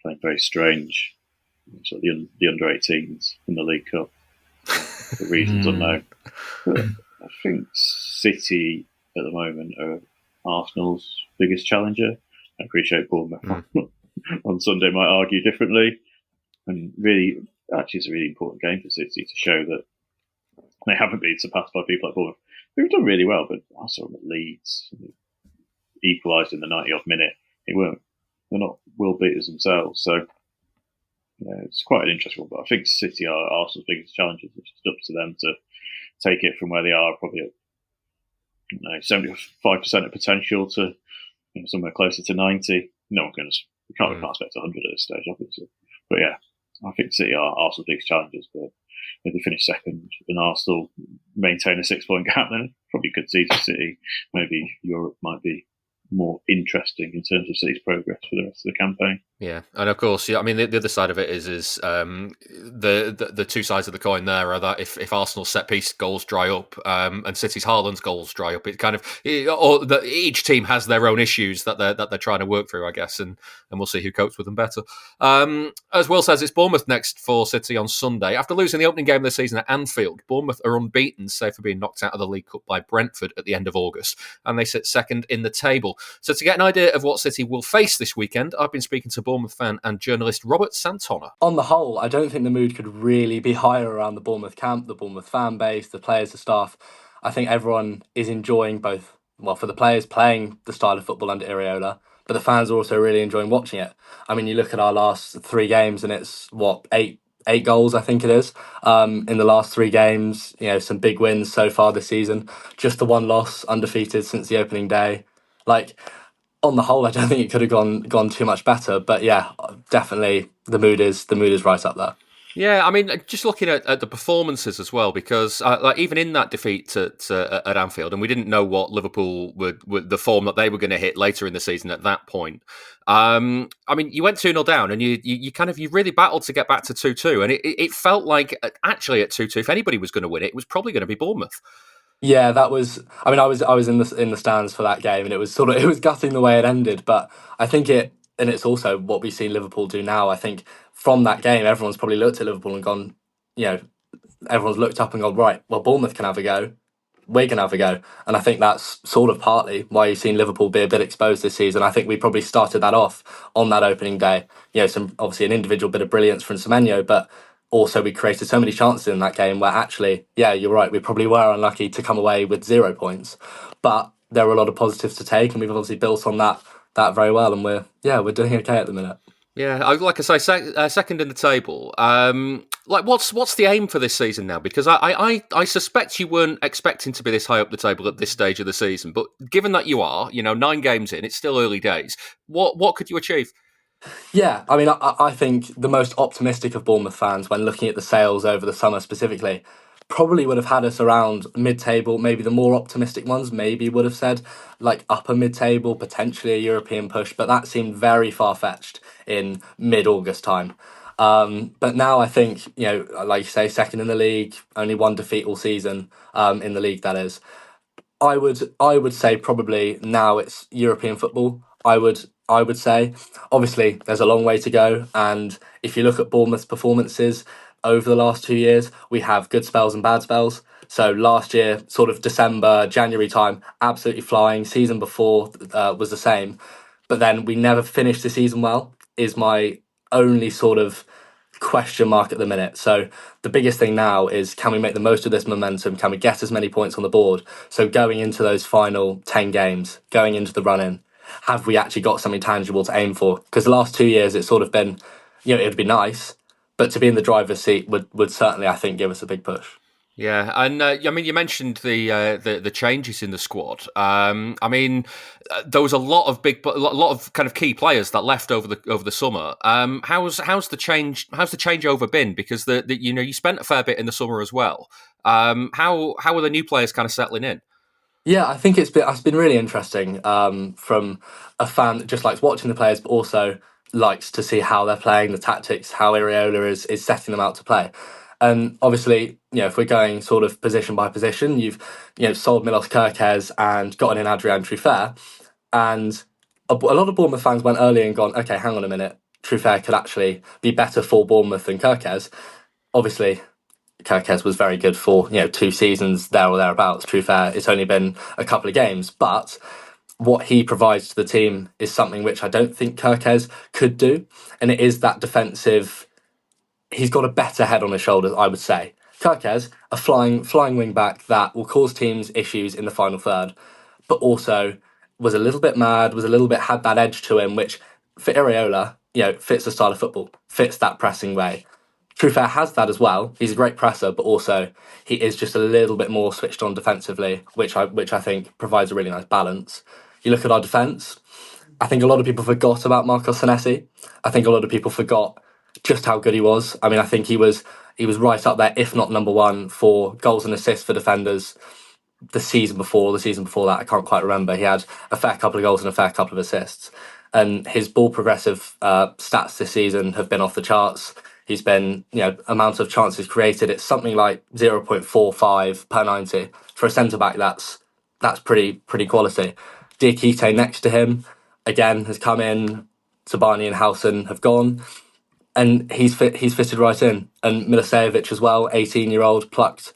playing very strange, so the under 18s in the League Cup for reasons unknown. But I think City at the moment are Arsenal's biggest challenger. I appreciate Bournemouth on Sunday might argue differently, and really, actually, it's a really important game for City to show that they haven't been surpassed by people like Bournemouth, who've done really well. But I saw them at Leeds, equalised in the 90th minute. They're not world beaters themselves, so it's quite an interesting one. But I think City are Arsenal's biggest challenges. It's just up to them to take it from where they are, probably at 75% of potential to somewhere closer to 90. No one can. We can't expect 100 at this stage, obviously. But yeah, I think City are Arsenal's biggest challenges. But if they finish second and Arsenal maintain a 6-point gap, then probably could see City. Maybe Europe might be more interesting in terms of City's progress for the rest of the campaign. Yeah, and of course, the other side of it is the two sides of the coin there are that if Arsenal's set piece goals dry up and City's Haaland's goals dry up, it kind of each team has their own issues that they're trying to work through, I guess, and we'll see who copes with them better. As Will says, it's Bournemouth next for City on Sunday. After losing the opening game of the season at Anfield, Bournemouth are unbeaten, save for being knocked out of the League Cup by Brentford at the end of August, and they sit second in the table. So to get an idea of what City will face this weekend, I've been speaking to Bournemouth fan and journalist Robert Santonna. On the whole, I don't think the mood could really be higher around the Bournemouth camp, the Bournemouth fan base, the players, the staff. I think everyone is enjoying both, for the players playing the style of football under Iraola, but the fans are also really enjoying watching it. I mean, you look at our last 3 games and it's, eight goals, I think it is, in the last 3 games. Some big wins so far this season. Just the 1 loss, undefeated since the opening day. On the whole, I don't think it could have gone too much better. But yeah, definitely the mood is right up there. Yeah, I mean, just looking at the performances as well, because even in that defeat at Anfield, and we didn't know what Liverpool would the form that they were going to hit later in the season at that point. I mean, you went 2-0 down, and you really battled to get back to 2-2, and it felt like actually at 2-2, if anybody was going to win it was probably going to be Bournemouth. Yeah, that was. I mean, I was in the stands for that game, and it was gutting the way it ended. But I think it's also what we've seen Liverpool do now. I think from that game, everyone's probably looked at Liverpool and gone, everyone's looked up and gone, right, well, Bournemouth can have a go, we can have a go. And I think that's sort of partly why you've seen Liverpool be a bit exposed this season. I think we probably started that off on that opening day. Obviously an individual bit of brilliance from Semenyo, but also we created so many chances in that game where actually, yeah, you're right, we probably were unlucky to come away with 0 points. But there were a lot of positives to take, and we've obviously built on that very well, and we're doing okay at the minute. Yeah, like I say, second in the table. What's the aim for this season now? Because I suspect you weren't expecting to be this high up the table at this stage of the season, but given that you are, 9 games in, it's still early days. What could you achieve? Yeah, I mean, I think the most optimistic of Bournemouth fans, when looking at the sales over the summer specifically, probably would have had us around mid-table. Maybe the more optimistic ones maybe would have said upper mid-table, potentially a European push, but that seemed very far-fetched in mid-August time. But now I think, like you say, second in the league, only 1 defeat all season in the league, that is. I would say probably now it's European football. I would say, obviously, there's a long way to go. And if you look at Bournemouth's performances over the last 2 years, we have good spells and bad spells. So last year, sort of December, January time, absolutely flying. Season before was the same. But then we never finished the season well, is my only sort of question mark at the minute. So the biggest thing now is, can we make the most of this momentum? Can we get as many points on the board? So going into those final 10 games, going into the run-in, have we actually got something tangible to aim for? Because the last 2 years, it's sort of been, it would be nice, but to be in the driver's seat would certainly, I think, give us a big push. Yeah, and I mean, you mentioned the changes in the squad. I mean, there was a lot of kind of key players that left over the summer. How's the changeover been? Because you spent a fair bit in the summer as well. How are the new players kind of settling in? Yeah, I think it's been really interesting from a fan that just likes watching the players, but also likes to see how they're playing, the tactics, how Areola is setting them out to play. And obviously, if we're going sort of position by position, you've sold Milos Kerkez and gotten in Adrian Truffert, and a lot of Bournemouth fans went early and gone, okay, hang on a minute, Truffert could actually be better for Bournemouth than Kerkez. Obviously, Kerkez was very good for 2 seasons there or thereabouts. Truffert, it's only been a couple of games, but what he provides to the team is something which I don't think Kerkez could do, and it is that defensive. He's got a better head on his shoulders, I would say. Kerkez, a flying wing back that will cause teams issues in the final third, but also was a little bit mad, had that edge to him, which for Areola, fits the style of football, fits that pressing way. Truffert has that as well. He's a great presser, but also he is just a little bit more switched on defensively, which I think provides a really nice balance. You look at our defence, I think a lot of people forgot about Marcos Senesi. I think a lot of people forgot just how good he was. I mean, I think he was right up there, if not number one, for goals and assists for defenders the season before that. I can't quite remember. He had a fair couple of goals and a fair couple of assists. And his ball progressive stats this season have been off the charts. He's been, amount of chances created, it's something like 0.45 per 90. For a centre-back, that's pretty quality. Diakite next to him, again, has come in. Sabani and Howson have gone. And he's fitted right in. And Milicevic as well, 18-year-old, plucked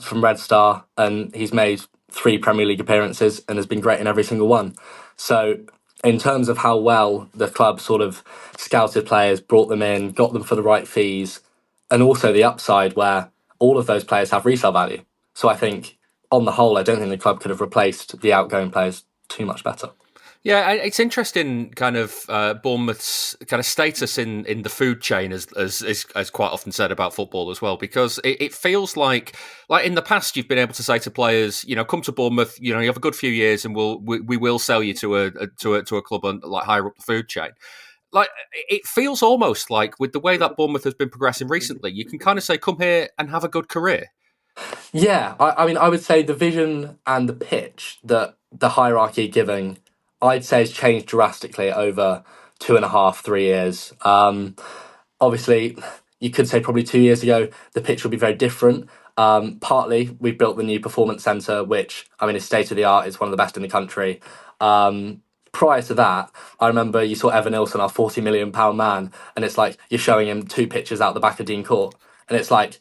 from Red Star, and he's made 3 Premier League appearances and has been great in every single one. So in terms of how well the club sort of scouted players, brought them in, got them for the right fees, and also the upside where all of those players have resale value. So I think, on the whole, I don't think the club could have replaced the outgoing players too much better. Yeah, it's interesting, kind of Bournemouth's kind of status in the food chain, as quite often said about football as well, because it feels like in the past you've been able to say to players, come to Bournemouth, you have a good few years, and we will sell you to a club on, like, higher up the food chain. Like, it feels almost like, with the way that Bournemouth has been progressing recently, you can kind of say, come here and have a good career. Yeah, I mean, I would say the vision and the pitch that the hierarchy giving, I'd say, has changed drastically over 2.5, 3 years. Obviously, you could say probably 2 years ago, the pitch would be very different. Partly, we built the new performance centre, which, I mean, is state-of-the-art. It's one of the best in the country. Prior to that, I remember you saw Evan Nilsson, our £40 million man, and it's like you're showing him 2 pictures out the back of Dean Court. And it's like,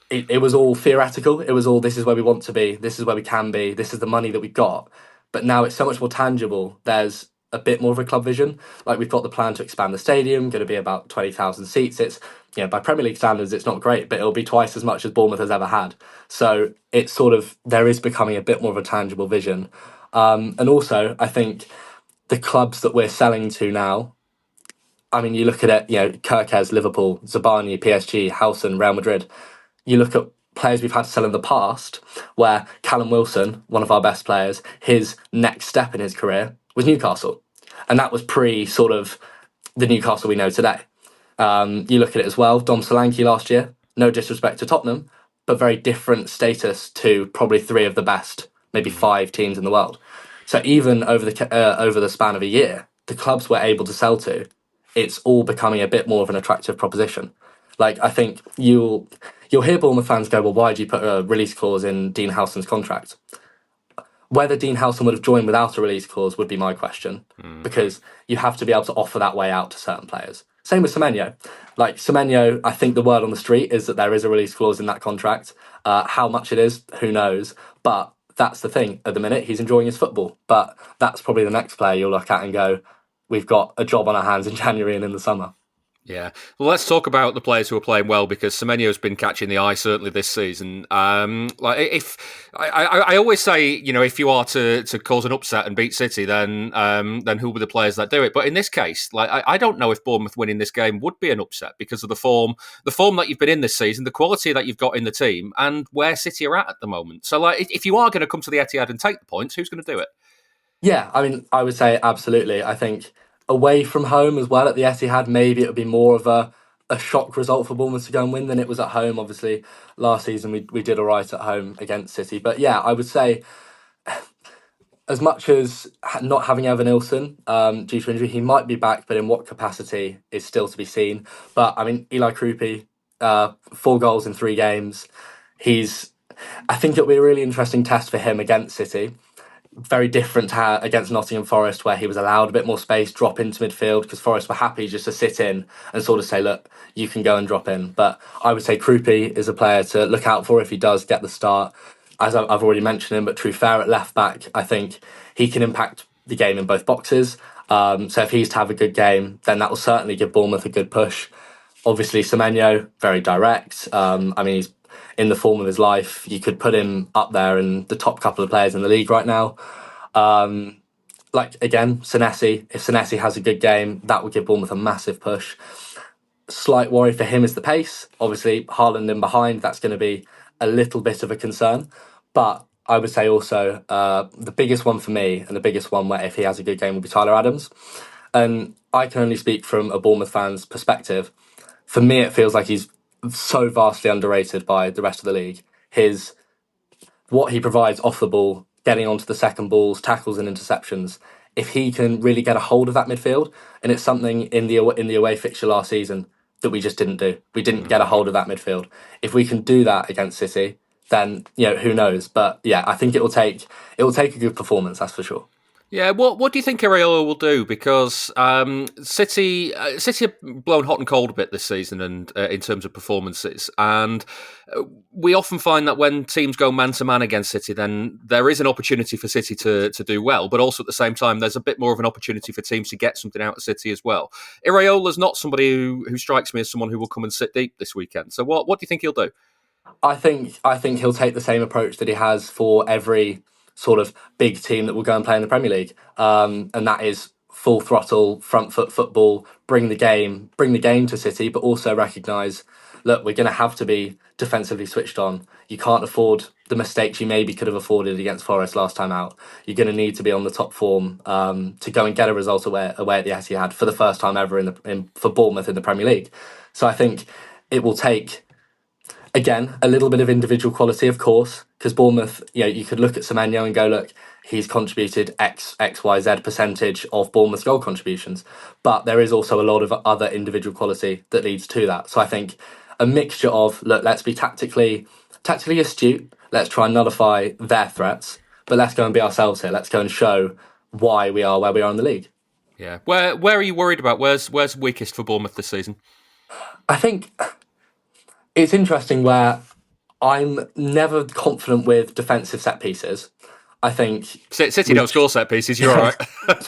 it was all theoretical. It was all, this is where we want to be, this is where we can be, this is the money that we got. But now it's so much more tangible. There's a bit more of a club vision. Like, we've got the plan to expand the stadium, going to be about 20,000 seats. It's, by Premier League standards, it's not great, but it'll be twice as much as Bournemouth has ever had. So it's sort of, there is becoming a bit more of a tangible vision. And also, I think the clubs that we're selling to now, I mean, you look at it, Kerkez, Liverpool, Zabani, PSG, Howson, Real Madrid. You look at players we've had to sell in the past, where Callum Wilson, one of our best players, his next step in his career was Newcastle. And that was pre sort of the Newcastle we know today. You look at it as well, Dom Solanke last year, no disrespect to Tottenham, but very different status to probably 3 of the best, maybe 5 teams in the world. So even over the span of a year, the clubs we're able to sell to, it's all becoming a bit more of an attractive proposition. Like, I think you'll hear Bournemouth fans go, well, why do you put a release clause in Dean Howson's contract? Whether Dean Howson would have joined without a release clause would be my question, because you have to be able to offer that way out to certain players. Same with Semenyo. Like, Semenyo, I think the word on the street is that there is a release clause in that contract. How much it is, who knows? But that's the thing. At the minute, he's enjoying his football. But that's probably the next player you'll look at and go, we've got a job on our hands in January and in the summer. Yeah. Well, let's talk about the players who are playing well, because Semenyo's been catching the eye certainly this season. If I always say, if you are to cause an upset and beat City, then who will be the players that do it? But in this case, I don't know if Bournemouth winning this game would be an upset because of the form that you've been in this season, the quality that you've got in the team, and where City are at the moment. So, if you are going to come to the Etihad and take the points, who's going to do it? Yeah, I mean, I would say absolutely. I think away from home as well at the Etihad, maybe it would be more of a shock result for Bournemouth to go and win than it was at home. Obviously, last season we did all right at home against City. But yeah, I would say as much as not having Evan Nilsson due to injury, he might be back, but in what capacity is still to be seen. But I mean, Eli Krupi, 4 goals in 3 games. I think it'll be a really interesting test for him against City. Very different to against Nottingham Forest, where he was allowed a bit more space, drop into midfield, because Forest were happy just to sit in and sort of say, look, you can go and drop in. But I would say Krupi is a player to look out for if he does get the start. As I've already mentioned him, but Truffert at left back, I think he can impact the game in both boxes. So if he's to have a good game, then that will certainly give Bournemouth a good push. Obviously, Semenyo, very direct. I mean, he's in the form of his life. You could put him up there in the top couple of players in the league right now. Again, Senesi. If Senesi has a good game, that would give Bournemouth a massive push. Slight worry for him is the pace. Obviously, Haaland in behind, that's going to be a little bit of a concern. But I would say also the biggest one for me, and the biggest one where if he has a good game, will be Tyler Adams. And I can only speak from a Bournemouth fan's perspective. For me, it feels like he's so vastly underrated by the rest of the league. What he provides off the ball, getting onto the second balls, tackles and interceptions. If he can really get a hold of that midfield, and it's something in the away fixture last season that we just didn't do. We didn't get a hold of that midfield. If we can do that against City, then who knows? But yeah, I think it will take a good performance, that's for sure. Yeah, what do you think Iraola will do? Because City have blown hot and cold a bit this season, and in terms of performances, and we often find that when teams go man to man against City, then there is an opportunity for City to do well, but also at the same time, there's a bit more of an opportunity for teams to get something out of City as well. Iraola's not somebody who strikes me as someone who will come and sit deep this weekend. So what do you think he'll do? I think he'll take the same approach that he has for every sort of big team that will go and play in the Premier League, and that is full throttle, front foot football. Bring the game to City, but also recognise, look, we're going to have to be defensively switched on. You can't afford the mistakes you maybe could have afforded against Forest last time out. You're going to need to be on the top form to go and get a result away at the Etihad for the first time ever for Bournemouth in the Premier League. So I think it will take, again, a little bit of individual quality, of course, because Bournemouth, you could look at Semenyo and go, look, he's contributed X, Y, Z percentage of Bournemouth's goal contributions. But there is also a lot of other individual quality that leads to that. So I think a mixture of, look, let's be tactically astute, let's try and nullify their threats, but let's go and be ourselves here. Let's go and show why we are where we are in the league. Yeah. Where are you worried about? Where's weakest for Bournemouth this season? I think it's interesting where I'm never confident with defensive set pieces. I think City don't score set pieces. You're all right.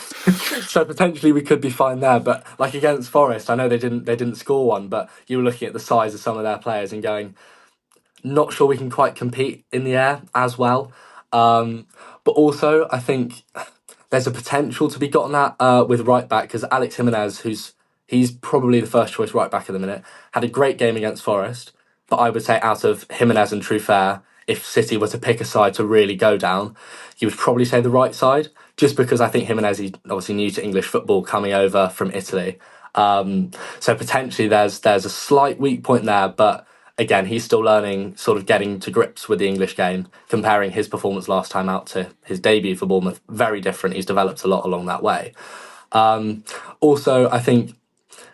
So potentially we could be fine there. But like against Forest, I know they didn't score one, but you were looking at the size of some of their players and going, not sure we can quite compete in the air as well. But also, I think there's a potential to be gotten at with right back, because Alex Jimenez, he's probably the first choice right back at the minute, had a great game against Forest. But I would say out of Jimenez and Truffert, if City were to pick a side to really go down, you would probably say the right side, just because I think Jimenez is obviously new to English football, coming over from Italy. So potentially there's a slight weak point there, but again, he's still learning, sort of getting to grips with the English game, comparing his performance last time out to his debut for Bournemouth. Very different. He's developed a lot along that way. Also, I think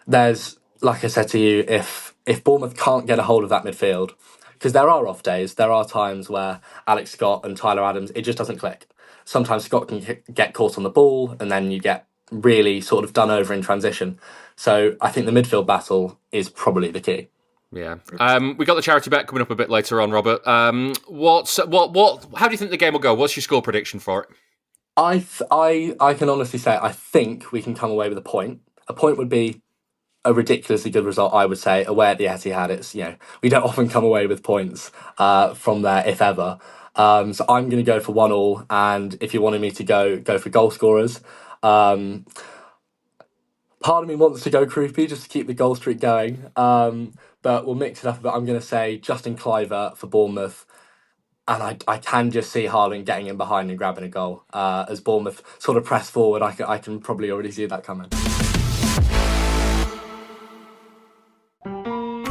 there's, like I said to you, if Bournemouth can't get a hold of that midfield, because there are off days, there are times where Alex Scott and Tyler Adams, it just doesn't click. Sometimes Scott can get caught on the ball, and then you get really sort of done over in transition. So I think the midfield battle is probably the key. Yeah. We got the charity bet coming up a bit later on, Robert. How do you think the game will go? What's your score prediction for it? I can honestly say I think we can come away with a point. A point would be a ridiculously good result, I would say. Away at the Etihad, it's, we don't often come away with points from there, if ever. So I'm going to go for 1-1, and if you wanted me to go for goal scorers, part of me wants to go Croupy just to keep the goal streak going, but we'll mix it up a bit. I'm going to say Justin Kluivert for Bournemouth, and I can just see Haaland getting in behind and grabbing a goal. As Bournemouth sort of press forward, I can probably already see that coming.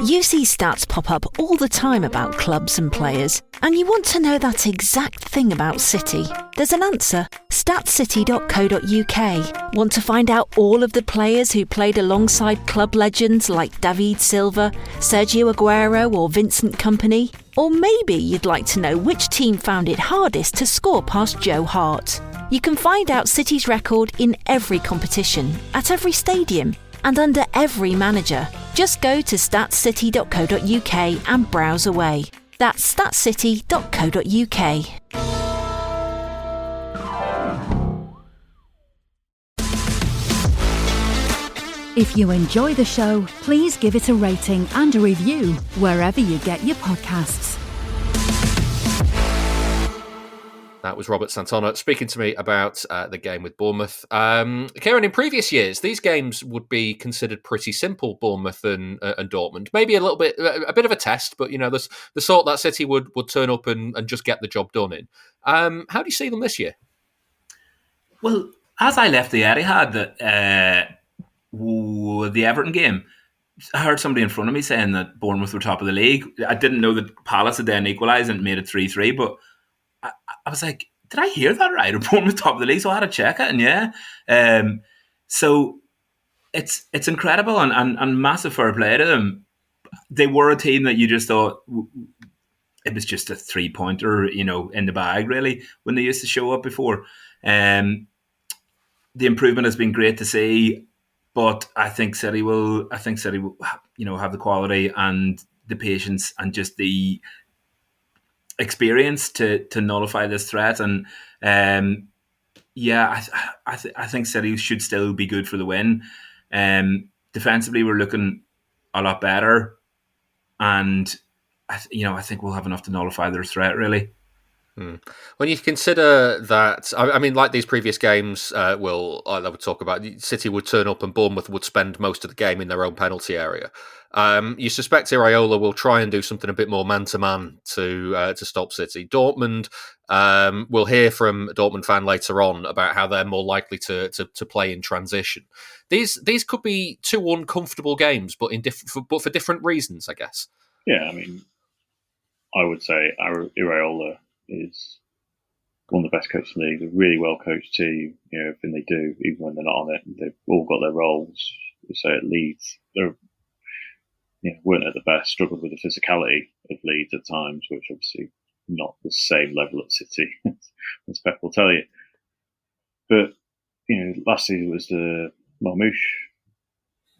You see stats pop up all the time about clubs and players, and you want to know that exact thing about City. There's an answer. Statscity.co.uk. Want to find out all of the players who played alongside club legends like David Silva, Sergio Aguero or Vincent Kompany? Or maybe you'd like to know which team found it hardest to score past Joe Hart. You can find out City's record in every competition, at every stadium, and under every manager. Just go to statscity.co.uk and browse away. That's statscity.co.uk. If you enjoy the show, please give it a rating and a review wherever you get your podcasts. That was Robert Santonna speaking to me about the game with Bournemouth. Ciaran, in previous years, these games would be considered pretty simple, Bournemouth and Dortmund. Maybe a bit of a test, but the sort that City would turn up and just get the job done in. How do you see them this year? Well, as I left the Etihad, the Everton game, I heard somebody in front of me saying that Bournemouth were top of the league. I didn't know that Palace had then equalised and made it 3-3, but I was like, did I hear that right? Or Bournemouth top of the league? So I had to check it, and yeah. So it's incredible and massive fair play to them. They were a team that you just thought it was just a 3-pointer, in the bag, really, when they used to show up before. The improvement has been great to see, but I think City will, have the quality and the patience and just the experience to nullify this threat. And I think City should still be good for the win. Defensively, we're looking a lot better, and I think we'll have enough to nullify their threat, really. When you consider that, I mean, like these previous games, I would talk about, City would turn up and Bournemouth would spend most of the game in their own penalty area. You suspect Iraola will try and do something a bit more man-to-man to stop City. Dortmund, we'll hear from a Dortmund fan later on about how they're more likely to play in transition. These could be two uncomfortable games, but for different reasons, I guess. Yeah, I mean, I would say Iraola is one of the best coaches in the league. A really well coached team. Everything they do, even when they're not on it, they've all got their roles. So at Leeds, they're weren't at the best. Struggled with the physicality of Leeds at times, which obviously not the same level at City, as Pep will tell you. But last season was the Marmoush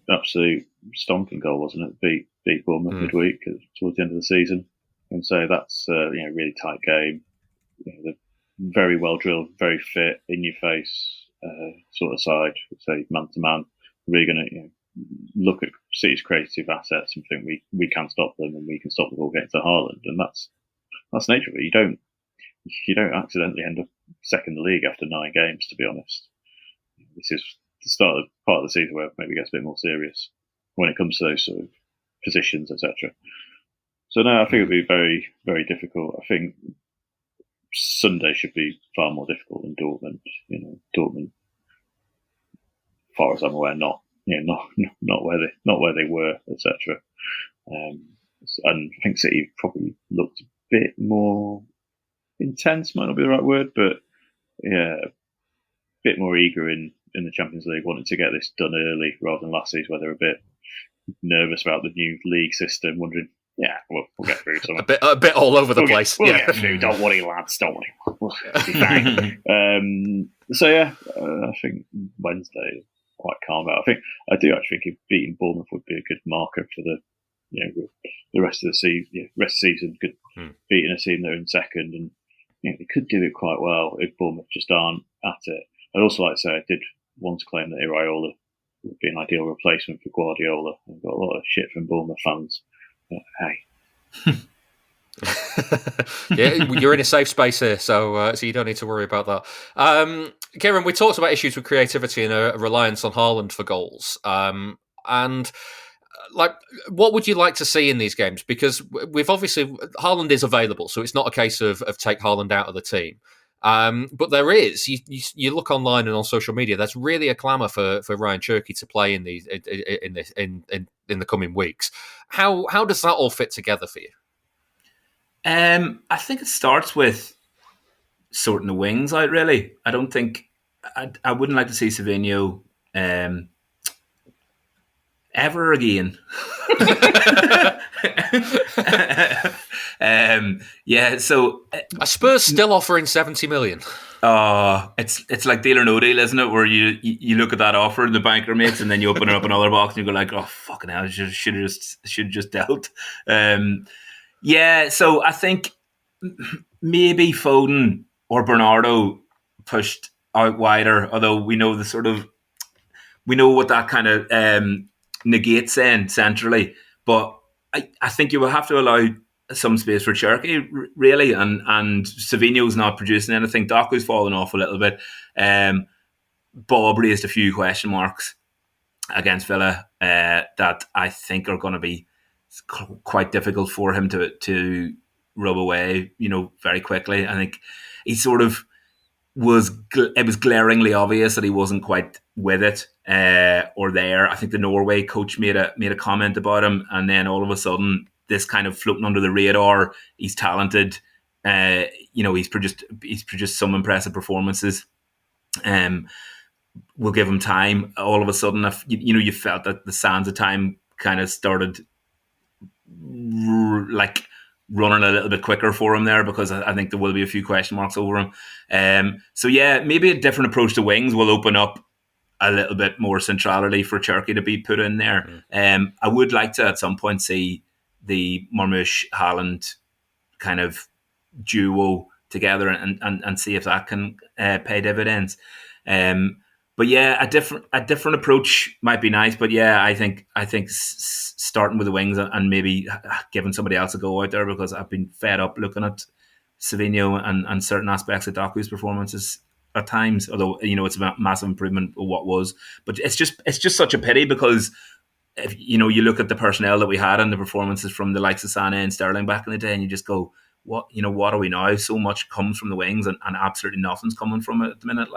absolute stonking goal, wasn't it? Beat Bournemouth midweek towards the end of the season. And so that's a really tight game. They're very well drilled, very fit, in your face sort of side. Say man to man, really going to look at City's creative assets and think we can stop them and we can stop them all getting to Haaland. And that's nature of it. You don't accidentally end up second in the league after 9 games. To be honest, this is the part of the season where it maybe gets a bit more serious when it comes to those sort of positions, etc. So no, I think it'll be very, very difficult. I think Sunday should be far more difficult than Dortmund. Dortmund, as far as I'm aware, not where they were, etc. And I think City probably looked a bit more intense. Might not be the right word, but yeah, a bit more eager in the Champions League, wanting to get this done early rather than last season, where they're a bit nervous about the new league system, wondering. Yeah, we'll get through some. a bit all over the place. We'll get through. Don't worry, lads. Don't worry. We'll be fine. I think Wednesday is quite calm out. I do actually think beating Bournemouth would be a good marker for the rest of the season. Rest of the season, good beating a team that are in second, and they could do it quite well if Bournemouth just aren't at it. I'd also like to say I did once claim that Iraola would be an ideal replacement for Guardiola. I've got a lot of shit from Bournemouth fans, but hey. Yeah, you're in a safe space here, so you don't need to worry about that. Ciaran, we talked about issues with creativity and a reliance on Haaland for goals. And like, what would you like to see in these games? Because we've obviously Haaland is available, so it's not a case of take Haaland out of the team. But there is. You look online and on social media. There's really a clamour for Ryan Cherky to play in the coming weeks. How does that all fit together for you? I think it starts with sorting the wings out, really. I don't think... I wouldn't like to see Savinho ever again. So... Are Spurs still offering 70 million? It's like deal or no deal, isn't it? Where you look at that offer and the banker makes, and then you open it up another box and you go like, oh, fucking hell, should have just dealt. So I think maybe Foden or Bernardo pushed out wider, although we know what that kind of negates then centrally. But I think you will have to allow some space for Cherky, really, and Savinho's not producing anything. Doku's fallen off a little bit. Bob raised a few question marks against Villa that I think are going to be quite difficult for him to rub away, very quickly. I think he sort of it was glaringly obvious that he wasn't quite with it or there. I think the Norway coach made a comment about him, and then all of a sudden, this kind of floating under the radar. He's talented. He's produced some impressive performances. We'll give him time. All of a sudden, you felt that the sands of time kind of started like running a little bit quicker for him there, because I think there will be a few question marks over him. Maybe a different approach to wings will open up a little bit more centrality for Cherky to be put in there. I would like to at some point see the Marmoush-Haaland kind of duo together and see if that can pay dividends. A different approach might be nice. But yeah, I think starting with the wings and maybe giving somebody else a go out there, because I've been fed up looking at Savinho and certain aspects of Doku's performances at times. Although it's a massive improvement of what was, but it's just such a pity, because if you look at the personnel that we had and the performances from the likes of Sané and Sterling back in the day, and you just go, what are we now? So much comes from the wings and absolutely nothing's coming from it at the minute.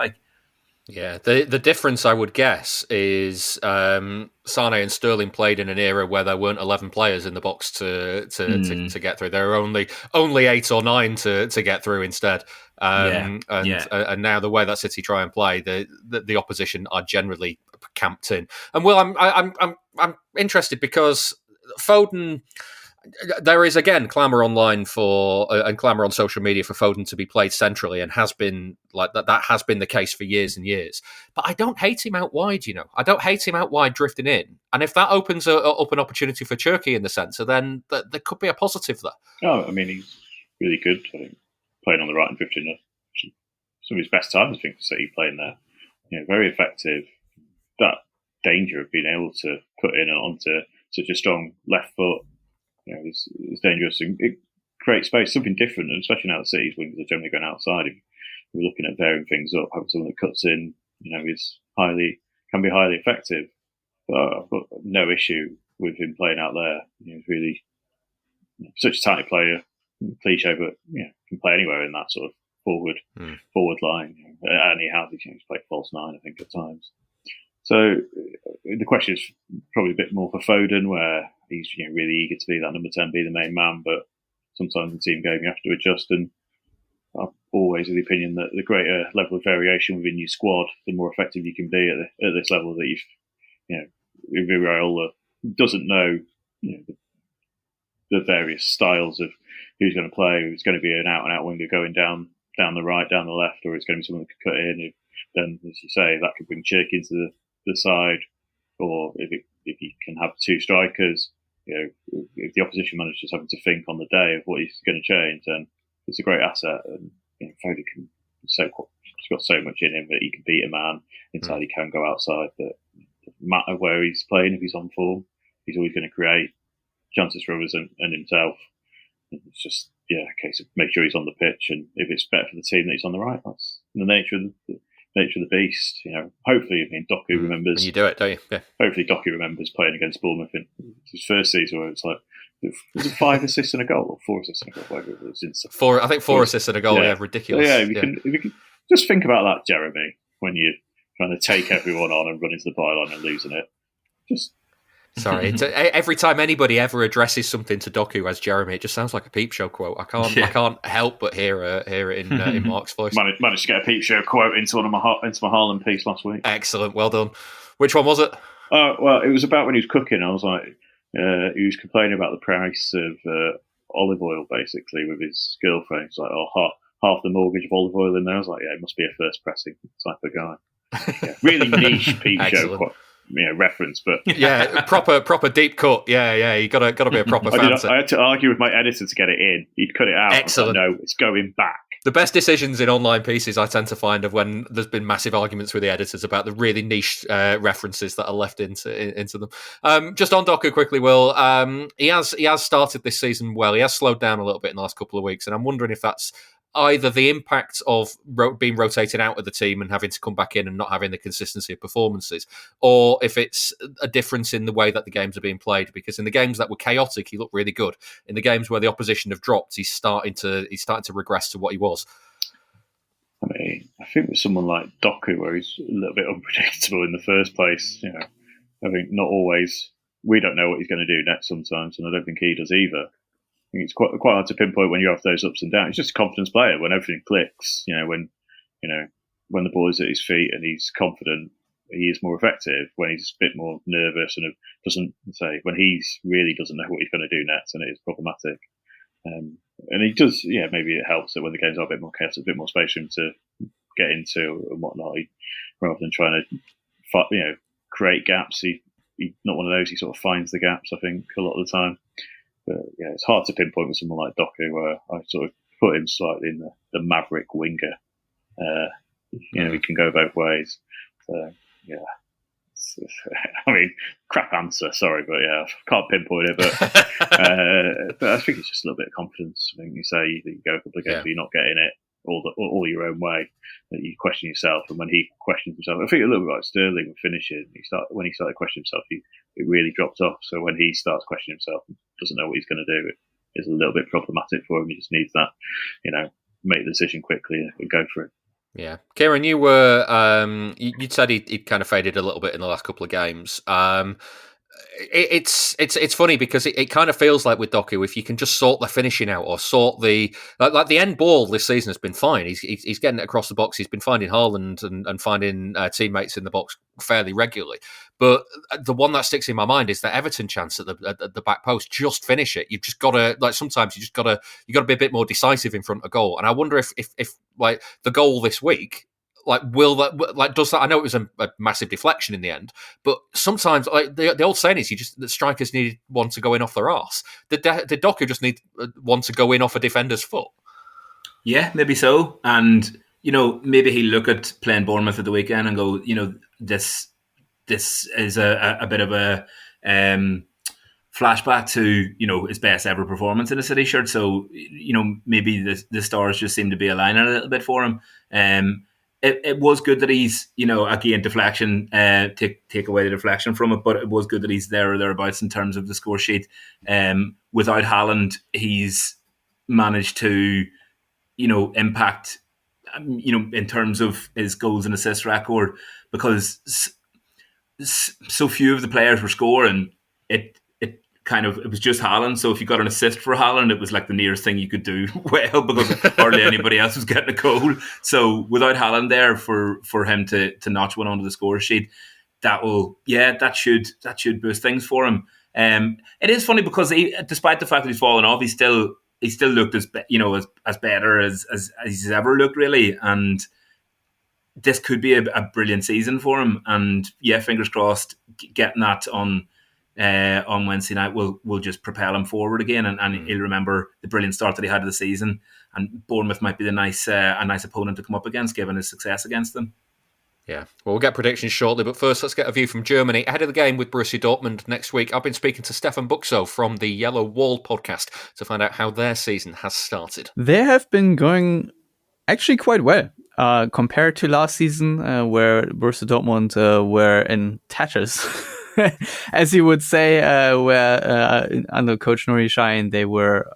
Yeah, the difference, I would guess, is Sané and Sterling played in an era where there weren't 11 players in the box to get through. There were only 8 or 9 to get through instead. And now the way that City try and play, the opposition are generally camped in. And I'm interested because Foden. There is again clamour online and clamour on social media for Foden to be played centrally, and has been like that. That has been the case for years and years. But I don't hate him out wide. I don't hate him out wide drifting in. And if that opens up an opportunity for Cherky in the centre, then there could be a positive there. Oh, I mean, he's really good. I think playing on the right and drifting. Some of his best times, I think, for City playing there. Very effective. That danger of being able to put in and onto such a strong left foot. It's dangerous and it creates space, something different, and especially now that City's wings are generally going outside. If we're looking at varying things up, having someone that cuts in, can be highly effective. But I've got no issue with him playing out there. He's really such a tiny player, cliche, but can play anywhere in that sort of forward line. And he's played false 9, I think, at times. So the question is probably a bit more for Foden, where he's really eager to be that number 10, be the main man, but sometimes in team game you have to adjust. And I'm always of the opinion that the greater level of variation within your squad, the more effective you can be at this level. That if Viraola doesn't know the various styles of who's going to play, who's going to be an out-and-out winger going down the right, down the left, or it's going to be someone that can cut in. Then, as you say, that could bring Cherky into the side, or if you can have 2 strikers, if the opposition manager is having to think on the day of what he's going to change, then it's a great asset. And Foden he's got so much in him that he can beat a man inside. He can go outside. But matter where he's playing. If he's on form, he's always going to create chances for others and himself. It's just a case of make sure he's on the pitch, and if it's better for the team that he's on the right, that's the nature of the beast. Hopefully, Doku remembers. And you do it, don't you? Yeah. Hopefully, Doku remembers playing against Bournemouth in his first season, where it's like, was it 5 assists and a goal, or 4 assists and a goal? Whatever it was. I think 4 assists and a goal. Yeah, ridiculous. So if you can just think about that, Jeremy, when you're trying to take everyone on and run into the byline and losing it. Sorry, every time anybody ever addresses something to Doku as Jeremy, it just sounds like a Peep Show quote. I can't help but hear it in Mark's voice. Managed to get a Peep Show quote into my Haaland piece last week. Excellent, well done. Which one was it? Well, it was about when he was cooking. I was like, he was complaining about the price of olive oil, basically, with his girlfriend. He's like, half the mortgage of olive oil in there. I was like, it must be a first pressing type of guy. Really niche Peep Show quote. Reference, but proper deep cut. You gotta be a proper fan. I had to argue with my editor to get it in. He'd cut it out. Excellent. No, it's going back. The best decisions in online pieces I tend to find are when there's been massive arguments with the editors about the really niche references that are left into them. Just on Doku quickly, Will. He has started this season well. He has slowed down a little bit in the last couple of weeks, and I'm wondering if that's either the impact of being rotated out of the team and having to come back in and not having the consistency of performances, or if it's a difference in the way that the games are being played. Because in the games that were chaotic, he looked really good. In the games where the opposition have dropped, he's starting to regress to what he was. I mean, I think with someone like Doku, where he's a little bit unpredictable in the first place, I think not always. We don't know what he's going to do next sometimes, and I don't think he does either. I think it's quite hard to pinpoint when you have those ups and downs. He's just a confidence player. When everything clicks, when the ball is at his feet and he's confident, he is more effective. When he's a bit more nervous and when he really doesn't know what he's going to do next, and it is problematic. And he does, maybe it helps that when the games are a bit more chaotic, a bit more space for him to get into and whatnot, rather than trying to create gaps. He's not one of those. He sort of finds the gaps, I think, a lot of the time. But it's hard to pinpoint with someone like Doku, where I sort of put him slightly in the maverick winger. He can go both ways. So, I mean, crap answer, sorry, but I can't pinpoint it. But I think it's just a little bit of confidence. I think you say that you go a couple of games, but you're not getting it all your own way, that you question yourself. And when he questions himself, I think a little bit like Sterling with finishing. When he started questioning himself, it really dropped off. So when he starts questioning himself and doesn't know what he's going to do, it's a little bit problematic for him. He just needs that, make the decision quickly and go for it. Yeah, Ciaran, you were you said he kind of faded a little bit in the last couple of games. It's funny because it kind of feels like with Doku, if you can just sort the finishing out or sort the like the end ball this season has been fine. He's getting it across the box. He's been finding Haaland and finding teammates in the box fairly regularly. But the one that sticks in my mind is the Everton chance at the back post. Just finish it. You've just got to sometimes you got to be a bit more decisive in front of goal. And I wonder if like the goal this week. Will that does that? I know it was a massive deflection in the end, but sometimes the old saying is the strikers need one to go in off their arse. Did Doku just need one to go in off a defender's foot? Yeah, maybe so. And maybe he'll look at playing Bournemouth at the weekend and go, this is a bit of a flashback to his best ever performance in a City shirt. So maybe the stars just seem to be aligning a little bit for him. It was good that he's, again, deflection, take away the deflection from it, but it was good that he's there or thereabouts in terms of the score sheet. Without Haaland, he's managed to, impact, in terms of his goals and assists record, because so few of the players were scoring. It was just Haaland. So if you got an assist for Haaland, it was like the nearest thing you could do well, because hardly anybody else was getting a goal. So without Haaland there for him to notch one onto the score sheet, that should boost things for him. It is funny because despite the fact that he's fallen off, he still looked as better as he's ever looked, really. And this could be a brilliant season for him. And fingers crossed, getting that on Wednesday night will just propel him forward again, and he'll remember the brilliant start that he had to the season. And Bournemouth might be a nice opponent to come up against, given his success against them. Yeah, well, we'll get predictions shortly, but first let's get a view from Germany. Ahead of the game with Borussia Dortmund next week, I've been speaking to Stefan Buckzo from the Yellow Wall podcast to find out how their season has started. They have been going actually quite well compared to last season, where Borussia Dortmund were in tatters, as you would say, where under Coach Nuri Sahin, they were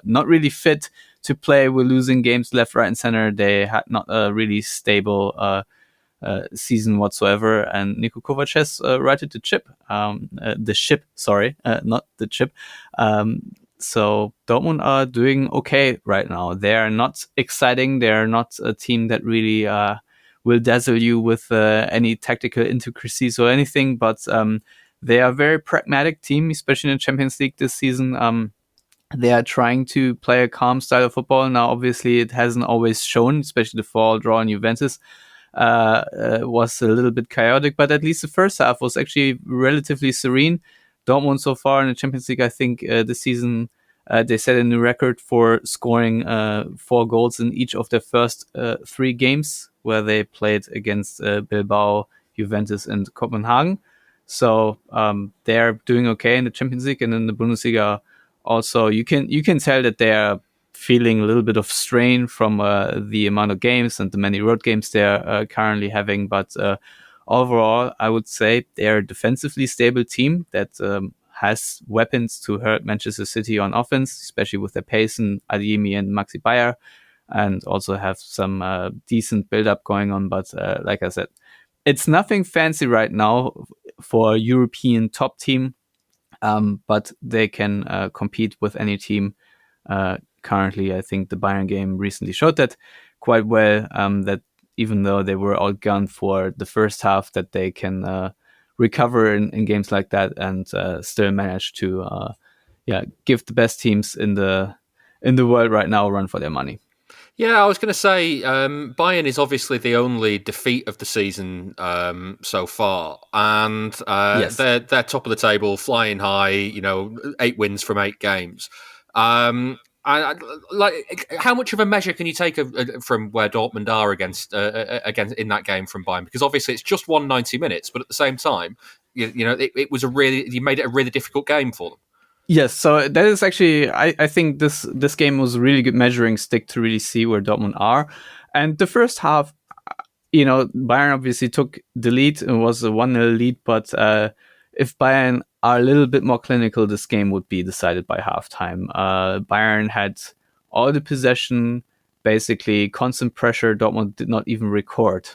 not really fit to play. We're losing games left, right, and center. They had not a really stable season whatsoever, and Niko Kovac has righted the ship, not the chip. So Dortmund are doing okay right now. They are not exciting. They are not a team that really will dazzle you with any tactical intricacies or anything, but they are a very pragmatic team, especially in the Champions League this season. They are trying to play a calm style of football. Now, obviously, it hasn't always shown, especially the 4-4 draw in Juventus was a little bit chaotic, but at least the first half was actually relatively serene. Dortmund so far in the Champions League, I think this season they set a new record for scoring 4 goals in each of their first 3 games where they played against Bilbao, Juventus, and Copenhagen. So they're doing okay in the Champions League, and in the Bundesliga also you can tell that they are feeling a little bit of strain from the amount of games and the many road games they're currently having. But overall, I would say they're a defensively stable team that has weapons to hurt Manchester City on offense, especially with their pace and Adeyemi and Maxi Bayer, and also have some decent build-up going on. But like I said, it's nothing fancy right now for a European top team, but they can compete with any team currently. I think the Bayern game recently showed that quite well, that even though they were outgunned for the first half, that they can recover in games like that and still manage to give the best teams in the world right now a run for their money. Yeah, I was going to say Bayern is obviously the only defeat of the season so far, and Yes. they're top of the table, flying high. 8 wins from 8 games. How much of a measure can you take from where Dortmund are against in that game from Bayern? Because obviously it's just 190 minutes, but at the same time, it was you made it a really difficult game for them. Yes, so that is actually, I think this game was a really good measuring stick to really see where Dortmund are. And the first half, Bayern obviously took the lead. It was a 1-0 lead, but if Bayern are a little bit more clinical, this game would be decided by halftime. Bayern had all the possession, basically constant pressure. Dortmund did not even record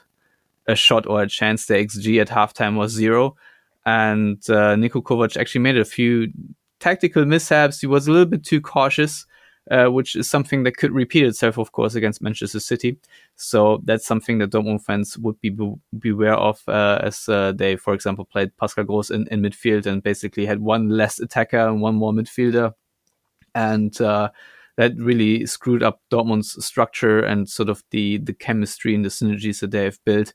a shot or a chance. The XG at halftime was 0. And Niko Kovac actually made a few tactical mishaps. He was a little bit too cautious, which is something that could repeat itself, of course, against Manchester City. So that's something that Dortmund fans would be beware of, as they, for example, played Pascal Groß in midfield and basically had one less attacker and one more midfielder. And that really screwed up Dortmund's structure and sort of the chemistry and the synergies that they have built.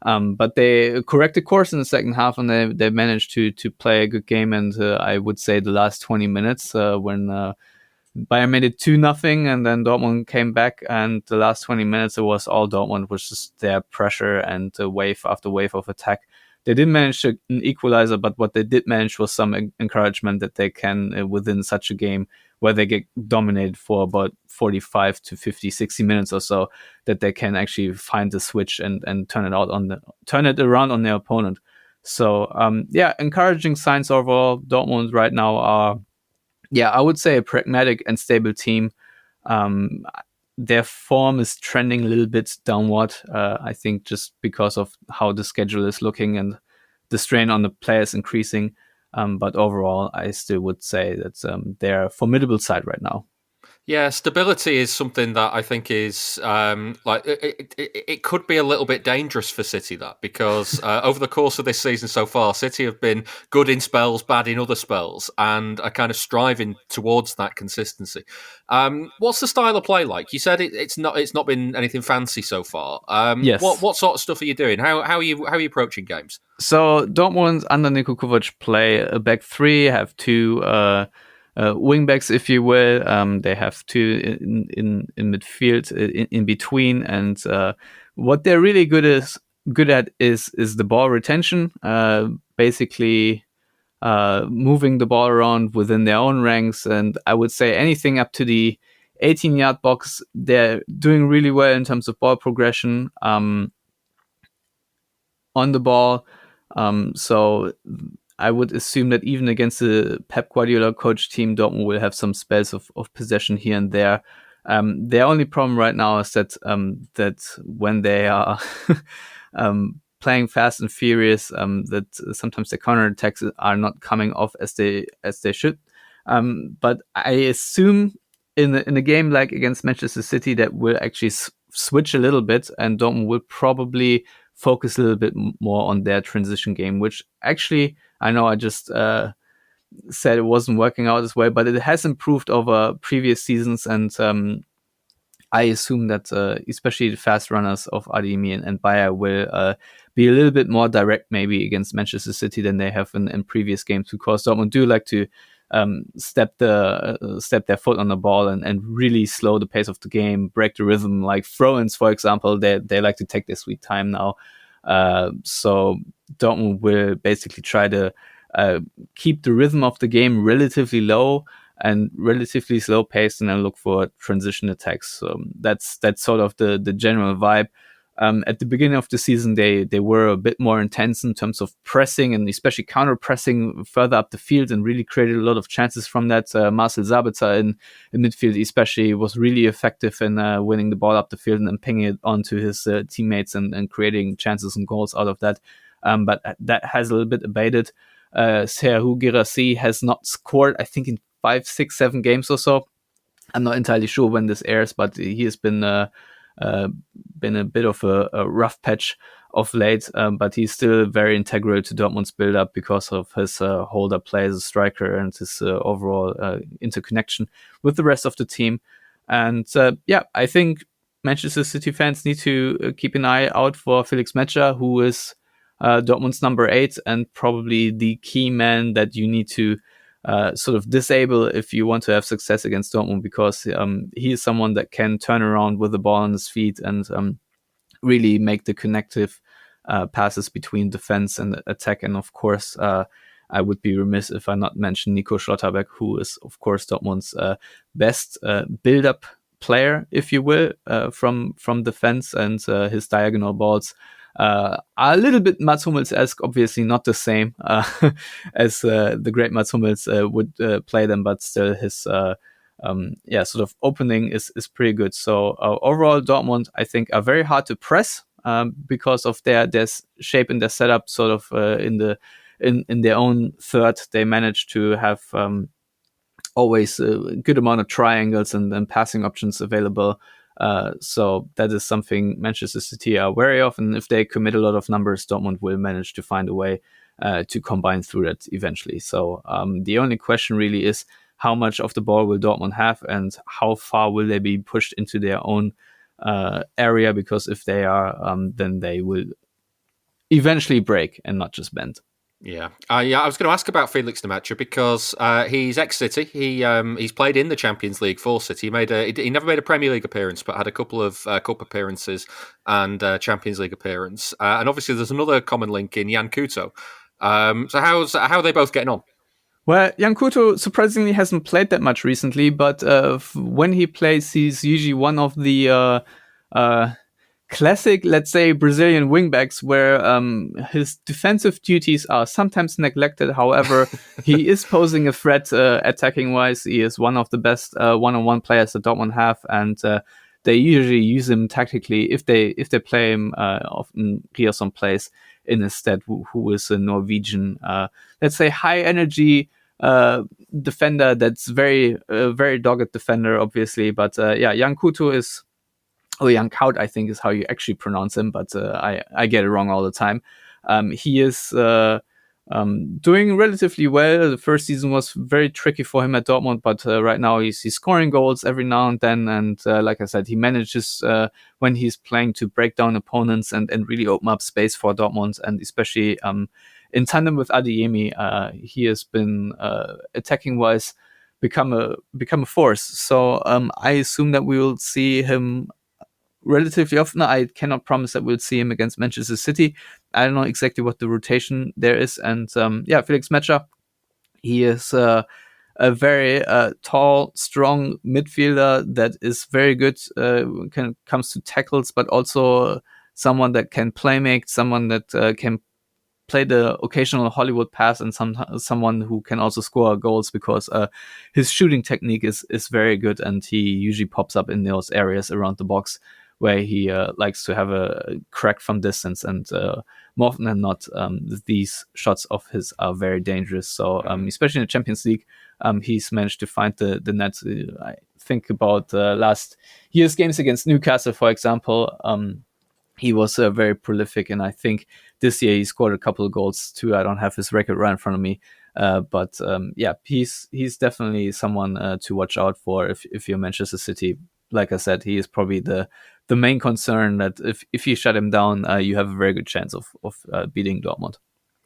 But they corrected course in the second half, and they managed to play a good game. And I would say the last 20 minutes when Bayern made it 2-0, and then Dortmund came back, and the last 20 minutes it was all Dortmund, was just their pressure and wave after wave of attack. They didn't manage an equalizer, but what they did manage was some encouragement that they can, within such a game where they get dominated for about 45 to 50, 60 minutes or so, that they can actually find the switch and turn it around on their opponent. So, encouraging signs overall. Dortmund right now are, I would say, a pragmatic and stable team. Their form is trending a little bit downward, I think, just because of how the schedule is looking and the strain on the players increasing. But overall, I still would say that they're a formidable side right now. Yeah, stability is something that I think is it could be a little bit dangerous for City, that, because over the course of this season so far, City have been good in spells, bad in other spells, and are kind of striving towards that consistency. What's the style of play like? You said it's not been anything fancy so far. Yes. What sort of stuff are you doing? How are you approaching games? So Dortmund under Niko Kovac play a back three, have two wing backs, if you will. They have two in midfield in between, and what they're really good good at is the ball retention, basically moving the ball around within their own ranks. And I would say anything up to the 18-yard box, they're doing really well in terms of ball progression on the ball. So I would assume that even against the Pep Guardiola coach team, Dortmund will have some spells of possession here and there. Their only problem right now is that when they are playing fast and furious, that sometimes the counterattacks are not coming off as they should. But I assume in a game like against Manchester City that will actually switch a little bit, and Dortmund will probably focus a little bit more on their transition game, which actually I know I just said it wasn't working out as well, but it has improved over previous seasons, and I assume that especially the fast runners of Adeyemi and Bayer will be a little bit more direct maybe against Manchester City than they have in previous games, because Dortmund do like to step their foot on the ball and really slow the pace of the game, break the rhythm. Like throw-ins, for example, they like to take their sweet time now. So Dortmund will basically try to keep the rhythm of the game relatively low and relatively slow paced, and then look for transition attacks. So that's sort of the general vibe. At the beginning of the season, they were a bit more intense in terms of pressing and especially counter pressing further up the field, and really created a lot of chances from that. Marcel Sabitzer in midfield especially was really effective in winning the ball up the field and then pinging it onto his teammates and creating chances and goals out of that. But that has a little bit abated. Serhou Guirassy has not scored, I think, in 5, 6, 7 games or so. I'm not entirely sure when this airs, but he has been a bit of a rough patch of late, but he's still very integral to Dortmund's build-up because of his hold-up play as a striker and his overall interconnection with the rest of the team. And I think Manchester City fans need to keep an eye out for Felix Metscher, who is Dortmund's number 8 and probably the key man that you need to sort of disable if you want to have success against Dortmund, because he is someone that can turn around with the ball on his feet and really make the connective passes between defense and attack. And of course, I would be remiss if I not mention Nico Schlotterbeck, who is of course Dortmund's best build-up player, if you will, from defense, and his diagonal balls are a little bit Mats Hummels-esque, obviously not the same as the great Mats Hummels would play them, but still his sort of opening is pretty good. So overall, Dortmund, I think, are very hard to press because of their shape and their setup. Sort of in their own third, they manage to have always a good amount of triangles and passing options available. So that is something Manchester City are wary of, and if they commit a lot of numbers, Dortmund will manage to find a way to combine through that eventually. So the only question really is how much of the ball will Dortmund have, and how far will they be pushed into their own area, because if they are, then they will eventually break and not just bend. Yeah, I was going to ask about Felix Nmecha because he's ex-City. He's played in the Champions League for City. He never made a Premier League appearance, but had a couple of cup appearances and Champions League appearance. And obviously, there's another common link in Jan Couto. So how are they both getting on? Well, Jan Couto surprisingly hasn't played that much recently, but when he plays, he's usually one of the classic, let's say, Brazilian wingbacks where his defensive duties are sometimes neglected. However, he is posing a threat attacking-wise. He is one of the best one-on-one players that Dortmund have, and they usually use him tactically if they play him. Often Rierson plays in his stead, who is a Norwegian, let's say, high-energy defender that's very dogged defender, obviously. But Jan Couto is... Jan Kaut, I think, is how you actually pronounce him, but I get it wrong all the time. He is doing relatively well. The first season was very tricky for him at Dortmund, but right now he's scoring goals every now and then. And like I said, he manages when he's playing to break down opponents and really open up space for Dortmund, and especially in tandem with Adeyemi, he has been attacking-wise become a force. So I assume that we will see him relatively often. I cannot promise that we'll see him against Manchester City. I don't know exactly what the rotation there is. And Felix Metscher, he is a very tall, strong midfielder that is very good when it comes to tackles, but also someone that can play make, someone that can play the occasional Hollywood pass, and someone who can also score goals because his shooting technique is very good, and he usually pops up in those areas around the box where he likes to have a crack from distance, and more often than not, these shots of his are very dangerous. So especially in the Champions League, he's managed to find the net. I think about last year's games against Newcastle, for example. He was very prolific, and I think this year he scored a couple of goals too. I don't have his record right in front of me, but he's definitely someone to watch out for if you're Manchester City. Like I said, he is probably the main concern, that if you shut him down, you have a very good chance of beating Dortmund.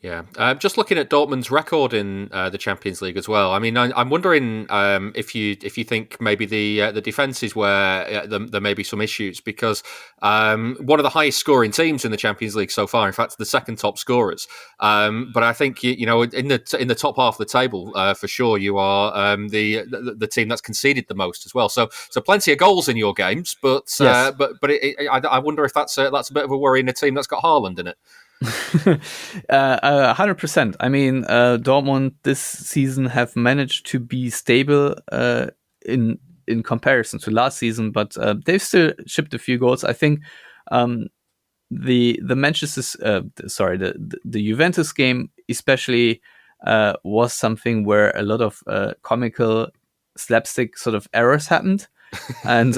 Yeah, just looking at Dortmund's record in the Champions League as well. I mean, I'm wondering if you think maybe the defence is where there may be some issues, because one of the highest scoring teams in the Champions League so far, in fact, the second top scorers. But I think in the top half of the table for sure, you are the team that's conceded the most as well. So plenty of goals in your games, but yes. I wonder if that's a bit of a worry in a team that's got Haaland in it. 100%. I mean, Dortmund this season have managed to be stable in comparison to last season, but they've still shipped a few goals. I think the Juventus game especially was something where a lot of comical slapstick sort of errors happened. And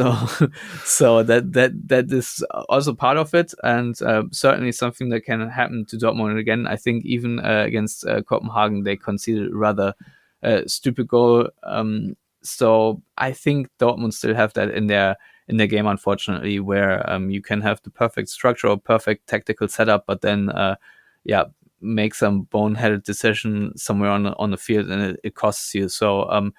so that is also part of it, and certainly something that can happen to Dortmund again. I think even against Copenhagen, they conceded a rather stupid goal. So I think Dortmund still have that in their game, unfortunately, where you can have the perfect structure or perfect tactical setup, but then make some boneheaded decision somewhere on the field, and it costs you. So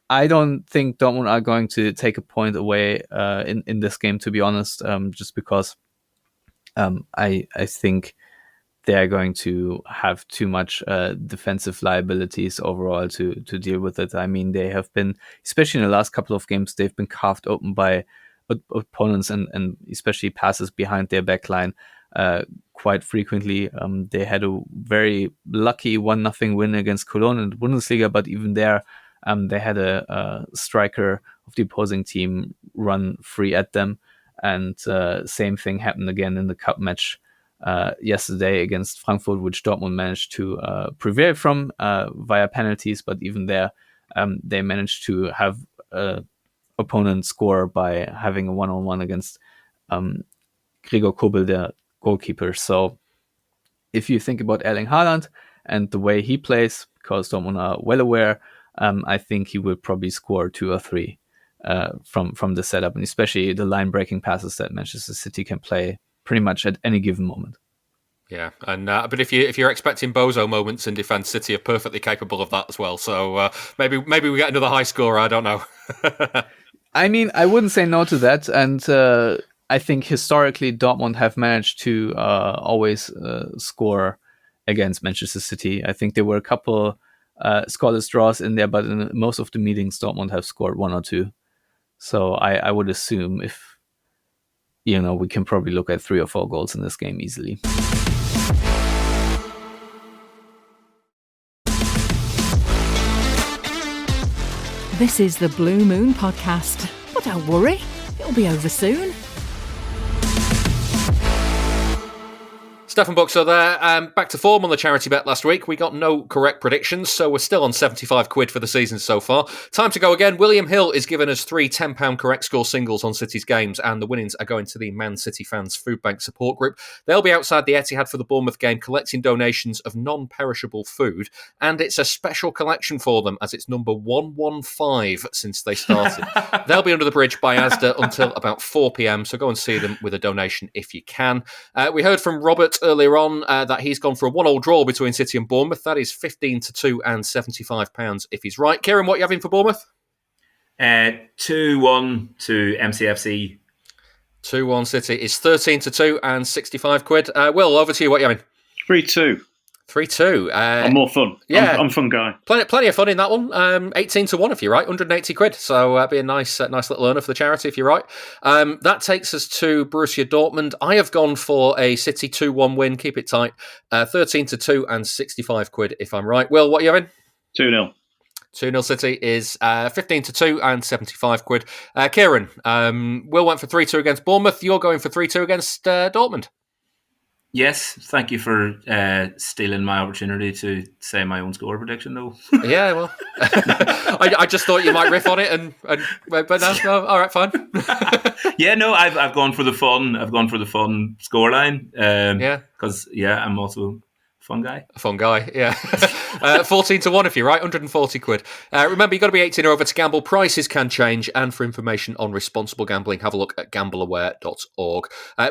I don't think Dortmund are going to take a point away in this game, to be honest, just because I think they're going to have too much defensive liabilities overall to deal with it. I mean, they have been, especially in the last couple of games, they've been carved open by opponents and especially passes behind their backline quite frequently. They had a very lucky 1-0 win against Cologne in the Bundesliga, but even there, they had a striker of the opposing team run free at them. And same thing happened again in the cup match yesterday against Frankfurt, which Dortmund managed to prevail from via penalties. But even there, they managed to have opponent score by having a 1-on-1 against Gregor Kobel, the goalkeeper. So if you think about Erling Haaland and the way he plays, because Dortmund are well aware, I think he will probably score 2 or 3 from the setup, and especially the line-breaking passes that Manchester City can play pretty much at any given moment. Yeah, and but if you're expecting bozo moments in defence, City are perfectly capable of that as well. So maybe we get another high scorer. I don't know. I mean, I wouldn't say no to that, and I think historically Dortmund have managed to always score against Manchester City. I think there were a couple scoreless draws in there, but in most of the meetings Dortmund have scored 1 or 2. So I would assume if we can probably look at 3 or 4 goals in this game easily. This is the Blue Moon Podcast, but don't worry, it'll be over soon. Stefan Buckzo there. Back to form on the charity bet last week. We got no correct predictions, so we're still on 75 quid for the season so far. Time to go again. William Hill is giving us 3 £10 correct score singles on City's games, and the winnings are going to the Man City Fans Food Bank support group. They'll be outside the Etihad for the Bournemouth game, collecting donations of non-perishable food, and it's a special collection for them, as it's number 115 since they started. They'll be under the bridge by Asda until about 4 p.m, so go and see them with a donation if you can. We heard from Robert earlier on that he's gone for a 1-1 draw between City and Bournemouth. That is 15-2 and £75 if he's right. Ciaran, what are you having for Bournemouth? 2-1 to MCFC. 2-1 City is 13-2 and 65 quid. Will, over to you. What are you having? 3-2. 3-2. I'm more fun. Yeah. I'm a fun guy. Plenty of fun in that one. 18-1 if you're right. 180 quid. So that'd be a nice little earner for the charity if you're right. That takes us to Borussia Dortmund. I have gone for a City 2-1 win. Keep it tight. 13-2 and 65 quid if I'm right. Will, what are you having? 2-0. 2-0 City is 15-2 and 75 quid. Ciaran, Will went for 3-2 against Bournemouth. You're going for 3-2 against Dortmund. Yes, thank you for stealing my opportunity to say my own score prediction, though. Yeah, well, I just thought you might riff on it, but no, all right, fine. Yeah, no, I've gone for the fun. I've gone for the fun scoreline. Because I'm also fun guy. A fun guy, yeah. 14-1 if you're right, 140 quid. Remember, you've got to be 18 or over to gamble. Prices can change, and for information on responsible gambling, have a look at gambleaware.org.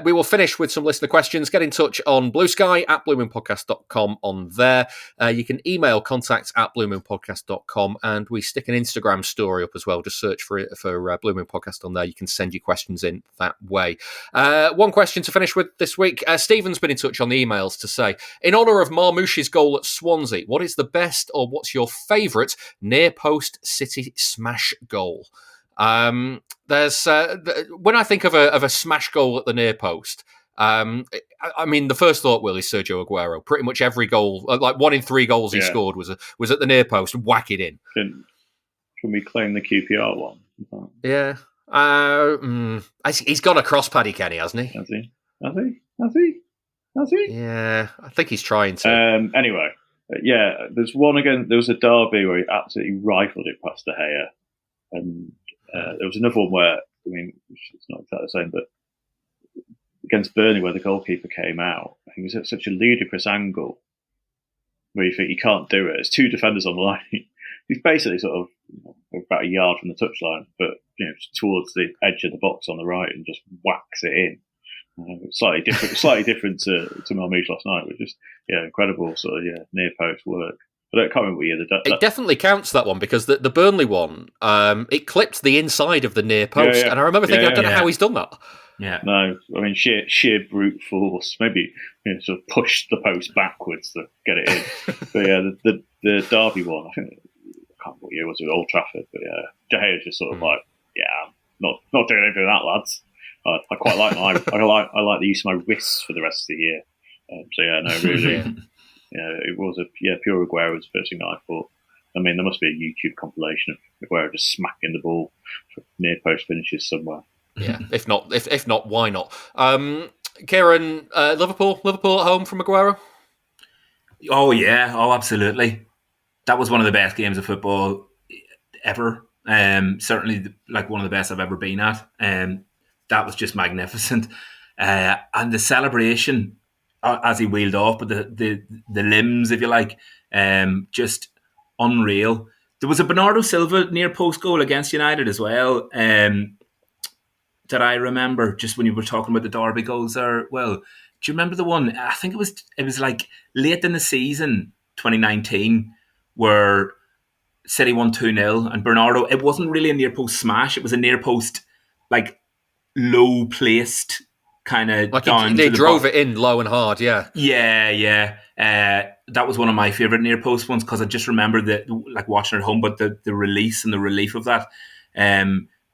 We will finish with some listener questions. Get in touch on Blue Sky at bluemoonpodcast.com on there. You can email contacts@bluemoonpodcast.com, and we stick an Instagram story up as well. Just search for Blue Moon Podcast on there. You can send your questions in that way. One question to finish with this week. Stephen's been in touch on the emails to say, in honour of Marmoush's goal at Swansea, what is the best or what's your favourite near post City smash goal? There's when I think of a smash goal at the near post, I mean the first thought, Will, is Sergio Aguero. Pretty much every goal, like 1 in 3 goals he scored was at the near post. Whack it in. Can we claim the QPR one? Yeah. He's gone across Paddy Kenny, hasn't he? Has he? Yeah, I think he's trying to. Anyway, there's one again. There was a derby where he absolutely rifled it past De Gea, and there was another one where, I mean, it's not exactly the same, but against Burnley where the goalkeeper came out, he was at such a ludicrous angle where you think he can't do it. There's 2 defenders on the line. He's basically sort of about a yard from the touchline, but towards the edge of the box on the right, and just whacks it in. Slightly different to Marmoush last night, which is incredible sort of near post work. I can't remember what year it definitely counts, that one, because the Burnley one, it clipped the inside of the near post, and I remember thinking, I don't know how he's done that. Yeah, no, I mean sheer brute force. Maybe sort of pushed the post backwards to get it in. But the Derby one, I think I can't remember what year it was at Old Trafford, but De Gea's just sort of like, not doing anything with that, lads. I quite like I like the use of my wrists for the rest of the year. Really, it was pure Aguero's first thing that I thought. I mean, there must be a YouTube compilation of Aguero just smacking the ball for near post finishes somewhere. Yeah, if not, why not? Ciaran, Liverpool at home from Aguero. Oh yeah, absolutely. That was one of the best games of football ever. Certainly, like one of the best I've ever been at. That was just magnificent, and the celebration as he wheeled off, but the limbs, if you like, just unreal. There was a Bernardo Silva near post goal against United as well, that I remember. Just when you were talking about the Derby goals there, well, do you remember the one? I think it was like late in the season, 2019, where City won 2-0, and Bernardo. It wasn't really a near post smash; it was a near post like low placed kind of like down. They drove it in low and hard, yeah. That was one of my favourite near post ones because I just remember that, like watching it at home, but the release and the relief of that,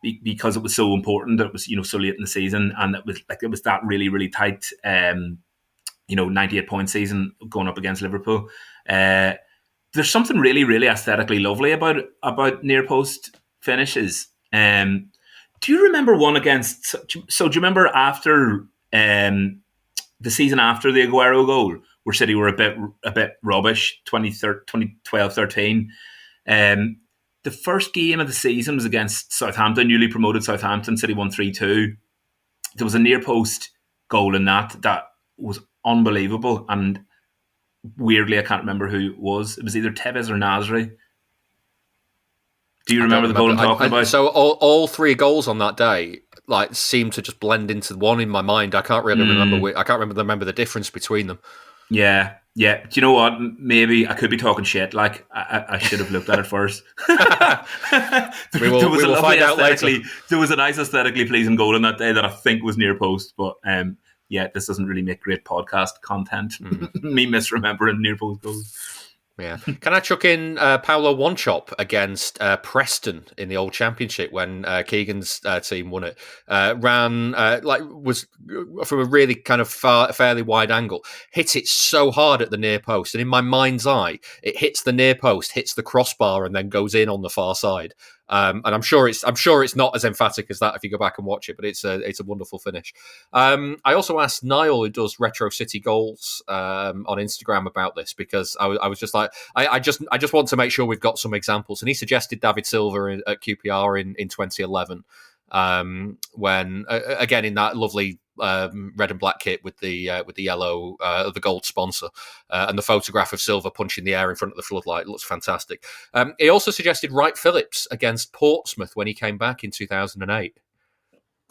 because it was so important that it was so late in the season, and it was that really really tight 98-point season going up against Liverpool. There's something really really aesthetically lovely about near post finishes. Do you remember one against? So do you remember after the season after the Aguero goal, where City were a bit rubbish, 2012-13? The first game of the season was against Southampton, newly promoted Southampton. City won 3-2. There was a near post goal in that was unbelievable, and weirdly I can't remember who it was. It was either Tevez or Nasri. Do you remember the goal I'm talking about? So all 3 goals on that day seem to just blend into one in my mind. I can't really remember. I can't remember the difference between them. Yeah, Yeah, do you know what? Maybe I could be talking shit. Like, I should have looked at it first. we will find out later. There was a nice aesthetically pleasing goal on that day that I think was near post, but yeah, this doesn't really make great podcast content. Me misremembering near post goals. Yeah. Can I chuck in Paulo Wanchop against Preston in the old championship when Keegan's team won it? Was from a really kind of fairly wide angle, hit it so hard at the near post, and in my mind's eye, it hits the near post, hits the crossbar, and then goes in on the far side. And I'm sure it's not as emphatic as that if you go back and watch it, but it's a wonderful finish. I also asked Niall, who does Retro City Goals on Instagram, about this, because I was just like, I just want to make sure we've got some examples, and he suggested David Silva at QPR in 2011, when again in that lovely red and black kit with the yellow, the gold sponsor, and the photograph of Silva punching the air in front of the floodlight. It looks fantastic. He also suggested Wright Phillips against Portsmouth when he came back in 2008.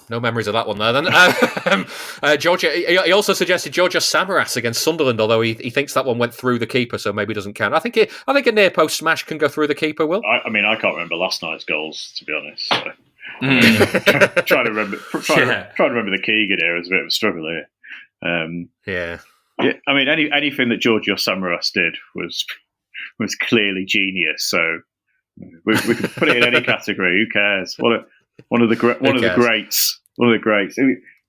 No memories of that one there then. Georgia. He also suggested Georgia Samaras against Sunderland, although he thinks that one went through the keeper, so maybe doesn't count. I think a near post smash can go through the keeper. Will? I mean, I can't remember last night's goals, to be honest. So. Trying to remember the Keegan era is a bit of a struggle here. Yeah. I mean, anything that Georgia Samaras did was clearly genius. So we could put it in any category. Who cares? One of the greats.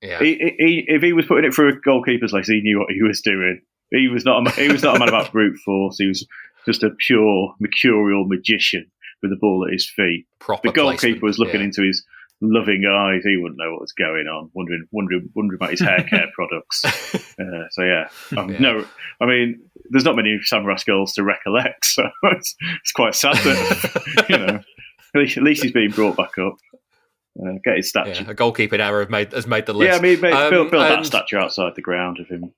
Yeah. If he was putting it through a goalkeeper's legs, he knew what he was doing. He was not a man about brute force. He was just a pure mercurial magician with the ball at his feet. Proper the goalkeeper placement, was looking into his loving eyes. He wouldn't know what was going on, wondering about his hair care products. So yeah, no, I mean, there's not many Samaras goals to recollect, so it's quite sad that at least he's being brought back up. Get his statue. Yeah, a goalkeeping error has made the list. Yeah, I mean, build that statue outside the ground of him.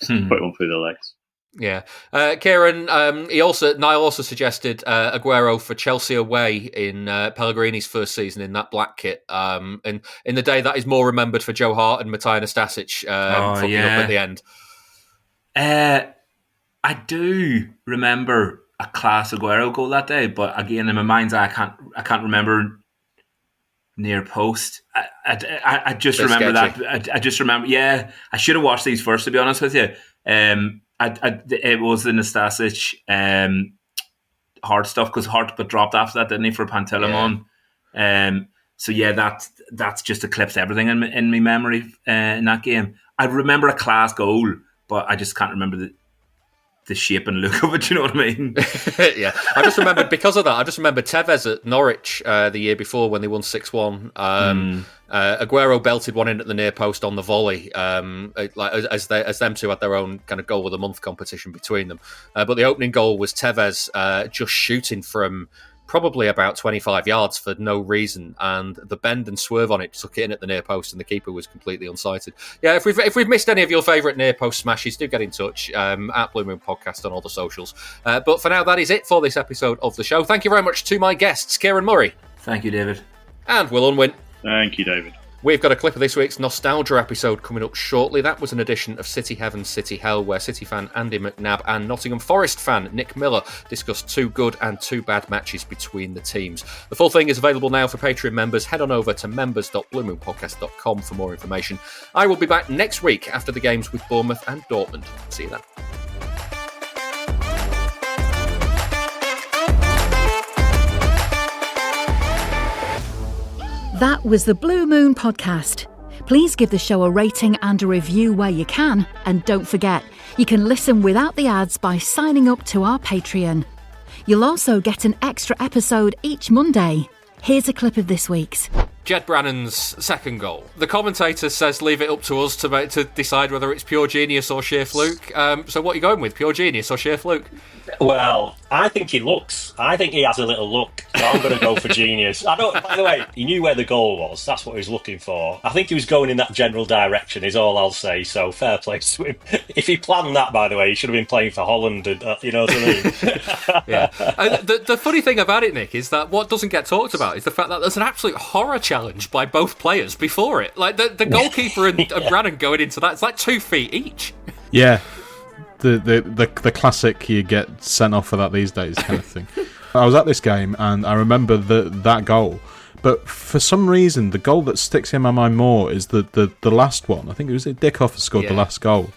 Put one through the legs. Yeah, Ciaran. Niall also suggested Aguero for Chelsea away in Pellegrini's first season in that black kit. And in the day that is more remembered for Joe Hart and Matej Nastasic fucking up at the end. I do remember a class Aguero goal that day, but again, in my mind's eye, I can't remember near post. I just remember that. I just remember. Yeah, I should have watched these first, to be honest with you. It was the Nastasic Hart stuff, because Hart got dropped after that, didn't he, for Pantilimon? Yeah. So yeah, that's just eclipsed everything in my memory in that game. I remember a class goal, but I just can't remember the shape and look of it. You know what I mean? Yeah, I just remembered because of that. I just remember Tevez at Norwich the year before when they won 6-1. Aguero belted one in at the near post on the volley, as them two had their own kind of goal of the month competition between them. But the opening goal was Tevez just shooting from probably about 25 yards for no reason, and the bend and swerve on it took it in at the near post, and the keeper was completely unsighted. Yeah, if we've missed any of your favourite near post smashes, do get in touch at Blue Moon Podcast on all the socials. But for now, that is it for this episode of the show. Thank you very much to my guests, Ciaran Murray. Thank you, David. And Will Unwin. Thank you, David. We've got a clip of this week's Nostalgia episode coming up shortly. That was an edition of City Heaven, City Hell, where City fan Andy McNabb and Nottingham Forest fan Nick Miller discussed 2 good and 2 bad matches between the teams. The full thing is available now for Patreon members. Head on over to members.bluemoonpodcast.com for more information. I will be back next week after the games with Bournemouth and Dortmund. See you then. That was the Blue Moon Podcast. Please give the show a rating and a review where you can. And don't forget, you can listen without the ads by signing up to our Patreon. You'll also get an extra episode each Monday. Here's a clip of this week's. Jed Brannan's second goal. The commentator says leave it up to us to decide whether it's pure genius or sheer fluke. So what are you going with, pure genius or sheer fluke? Well, I think he has a little look. So I'm going to go for genius. By the way, he knew where the goal was. That's what he was looking for. I think he was going in that general direction is all I'll say. So fair play to him. If he planned that, by the way, he should have been playing for Holland. You know what I mean? Yeah. The funny thing about it, Nick, is that what doesn't get talked about is the fact that there's an absolute horror challenge by both players before it. Like the goalkeeper and Brannan going into that, it's like 2 feet each. Yeah. the classic you get sent off for that these days kind of thing. I was at this game and I remember that goal, but for some reason the goal that sticks in my mind more is the last one. I think it was Dickhoff who scored the last goal.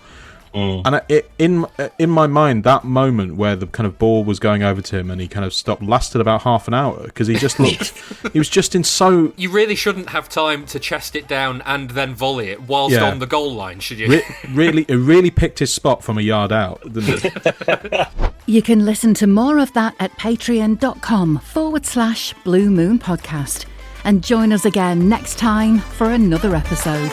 And in my mind, that moment where the kind of ball was going over to him and he kind of stopped lasted about half an hour because he just looked. He was just in so. You really shouldn't have time to chest it down and then volley it whilst on the goal line, should you? It really picked his spot from a yard out, didn't it? You can listen to more of that at patreon.com/Blue Moon Podcast. And join us again next time for another episode.